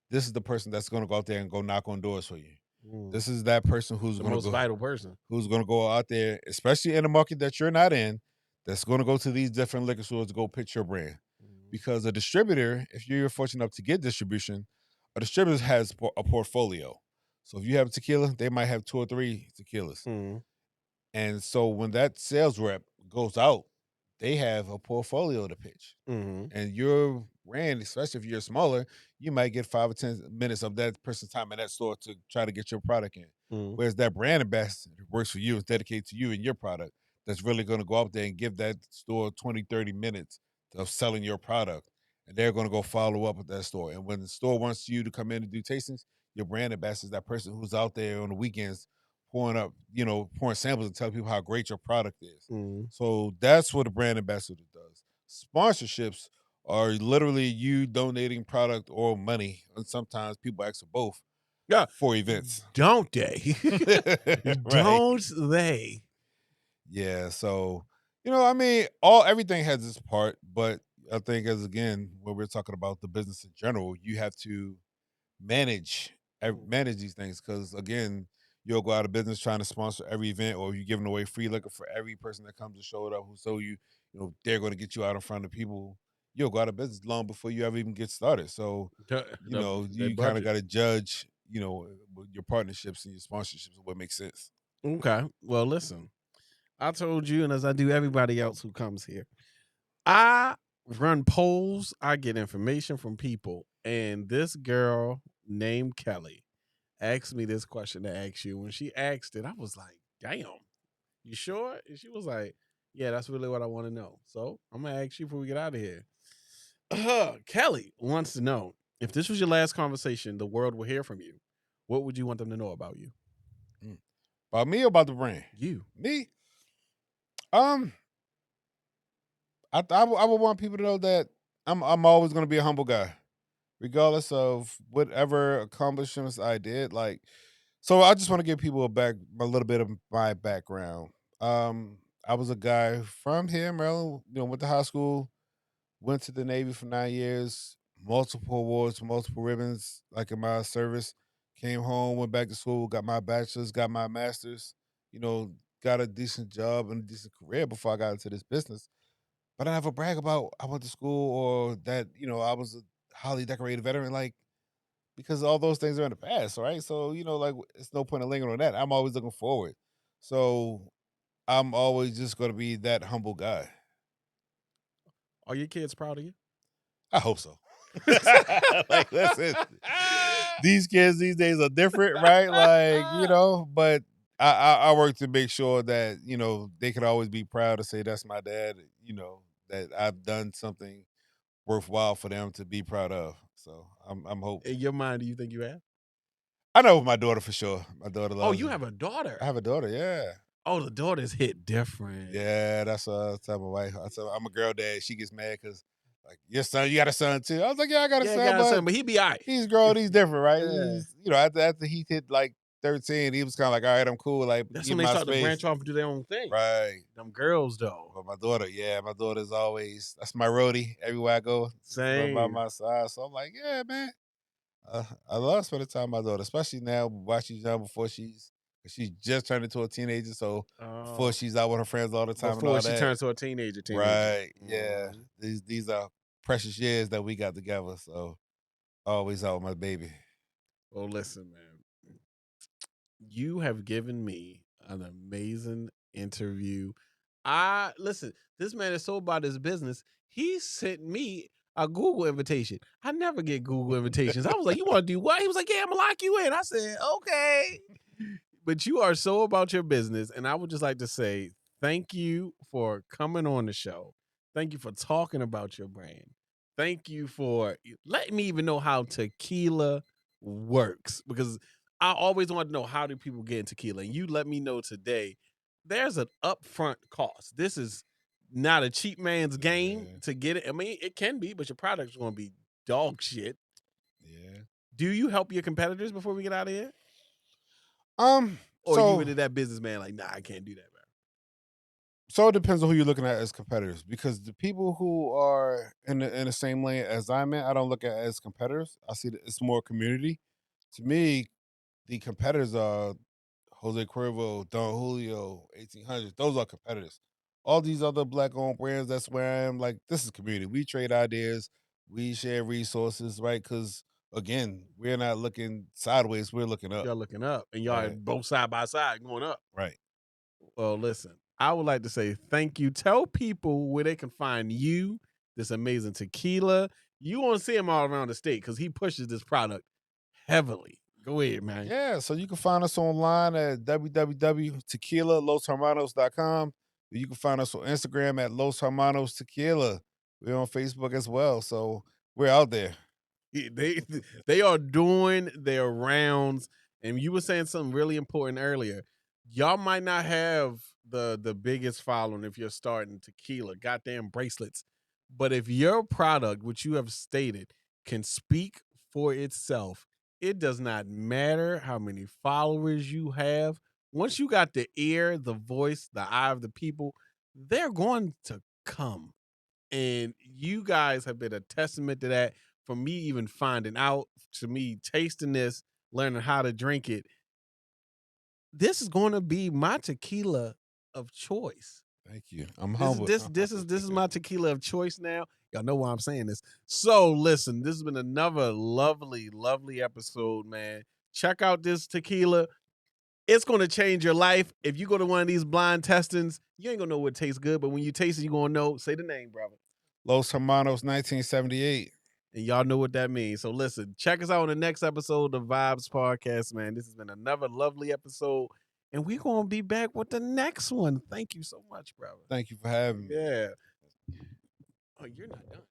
this is the person that's going to go out there and go knock on doors for you. This is that person who's the going most vital person, who's going to go out there, especially in a market that you're not in, that's going to go to these different liquor stores to go pitch your brand. Because a distributor, if you're fortunate enough to get distribution, a distributor has a portfolio. So if you have tequila, they might have 2 or 3 tequilas. And so when that sales rep goes out, they have a portfolio to pitch. And your brand, especially if you're smaller, you might get 5 or 10 minutes of that person's time in that store to try to get your product in. Whereas that brand ambassador works for you, is dedicated to you and your product, that's really going to go out there and give that store 20, 30 minutes of selling your product. And they're going to go follow up with that store. And when the store wants you to come in and do tastings, your brand ambassador is that person who's out there on the weekends pouring samples and telling people how great your product is. So that's what a brand ambassador does. Sponsorships are literally you donating product or money, and sometimes people ask for both. For events. Don't they? Right. Don't they? Yeah, so everything has its part, but I think when we're talking about the business in general, you have to manage these things, because again, you'll go out of business trying to sponsor every event, or you're giving away free liquor for every person that comes to show it up, who so they're going to get you out in front of people. You'll go out of business long before you ever even get started. So you kind of got to judge your partnerships and your sponsorships, what makes sense. Okay, well, listen, I told you, and as I do everybody else who comes here, I run polls. I get information from people. And this girl named Kelly asked me this question to ask you. When she asked it, I was like, damn, you sure? And she was like, yeah, that's really what I want to know. So I'm going to ask you before we get out of here. Kelly wants to know, if this was your last conversation, the world will hear from you. What would you want them to know about you? About me or about the brand? You. Me? I would want people to know that I'm always going to be a humble guy, regardless of whatever accomplishments I did. Like, so I just want to give people a little bit of my background. I was a guy from here, Maryland. Went to high school, went to the Navy for 9 years, multiple awards, multiple ribbons, like in my service. Came home, went back to school, got my bachelor's, got my master's. Got a decent job and a decent career before I got into this business. But I never brag about I went to school or that, I was a highly decorated veteran, like, because all those things are in the past, right? So, like, it's no point in lingering on that. I'm always looking forward. So I'm always just going to be that humble guy. Are your kids proud of you? I hope so. Like, listen, these kids these days are different, right? Like, but I work to make sure that, they can always be proud to say that's my dad, that I've done something worthwhile for them to be proud of. So I'm hoping. In your mind, do you think you have? I know my daughter for sure. My daughter loves you it. have a daughter. I have a daughter, yeah. Oh, the daughter's hit different. Yeah, that's what I tell my wife. I tell her, I'm a girl dad. She gets mad because, like, your son, you got a son too. I was like, yeah, I got a son, but he be all right. he's grown, he's different, right? Yeah. He's, after he hit like 13, he was kind of like, all right, I'm cool. Like, That's give when they my start to space. branch off and do their own thing. Right. Them girls, though. But my daughter's always, that's my roadie everywhere I go. Same. By my side. So I'm like, yeah, man. I love spending time with my daughter, especially now while she's young, before she's just turned into a teenager. So before she's out with her friends all the time. Before and all she that. turns to a teenager. Right. Yeah. These are precious years that we got together. So always out with my baby. Well, listen, man. You have given me an amazing interview. Listen, this man is so about his business. He sent me a Google invitation. I never get Google invitations. I was like, you want to do what? He was like, yeah, I'm going to lock you in. I said, okay. But you are so about your business. And I would just like to say thank you for coming on the show. Thank you for talking about your brand. Thank you for letting me even know how tequila works. Because I always wanted to know, how do people get in tequila? And you let me know today, there's an upfront cost. This is not a cheap man's game to get it. I mean, it can be, but your product's going to be dog shit. Yeah. Do you help your competitors before we get out of here? Or you into that businessman like, nah, I can't do that, bro. So it depends on who you're looking at as competitors, because the people who are in the same lane as I'm in, I don't look at as competitors. I see that it's more community. To me, the competitors are Jose Cuervo, Don Julio, 1800. Those are competitors. All these other black-owned brands, that's where I am. Like, this is community. We trade ideas. We share resources, right? Because, again, we're not looking sideways. We're looking up. Y'all looking up. And y'all Right. both side by side going up. Right. Well, listen, I would like to say thank you. Tell people where they can find you, this amazing tequila. You won't see him all around the state because he pushes this product heavily. Go ahead, man. Yeah, so you can find us online at www.tequilaloshermanos.com. You can find us on Instagram at Los Hermanos Tequila. We're on Facebook as well, so we're out there. They are doing their rounds, and you were saying something really important earlier. Y'all might not have the biggest following if you're starting tequila, goddamn bracelets, but if your product, which you have stated, can speak for itself, it does not matter how many followers you have. Once you got the ear, the voice, the eye of the people, they're going to come. And you guys have been a testament to that. For me even finding out, to me tasting this, learning how to drink it, this is going to be my tequila of choice. Thank you. I'm humble. This is my tequila of choice now. Y'all know why I'm saying this. So listen, this has been another lovely, lovely episode, man. Check out this tequila. It's going to change your life. If you go to one of these blind testings, you ain't going to know what tastes good, but when you taste it, you're going to know. Say the name, brother. Loshermanos 1978. And y'all know what that means. So listen, check us out on the next episode of the VIBs Podcast, man. This has been another lovely episode. And we're going to be back with the next one. Thank you so much, brother. Thank you for having me. Yeah. Oh, you're not done.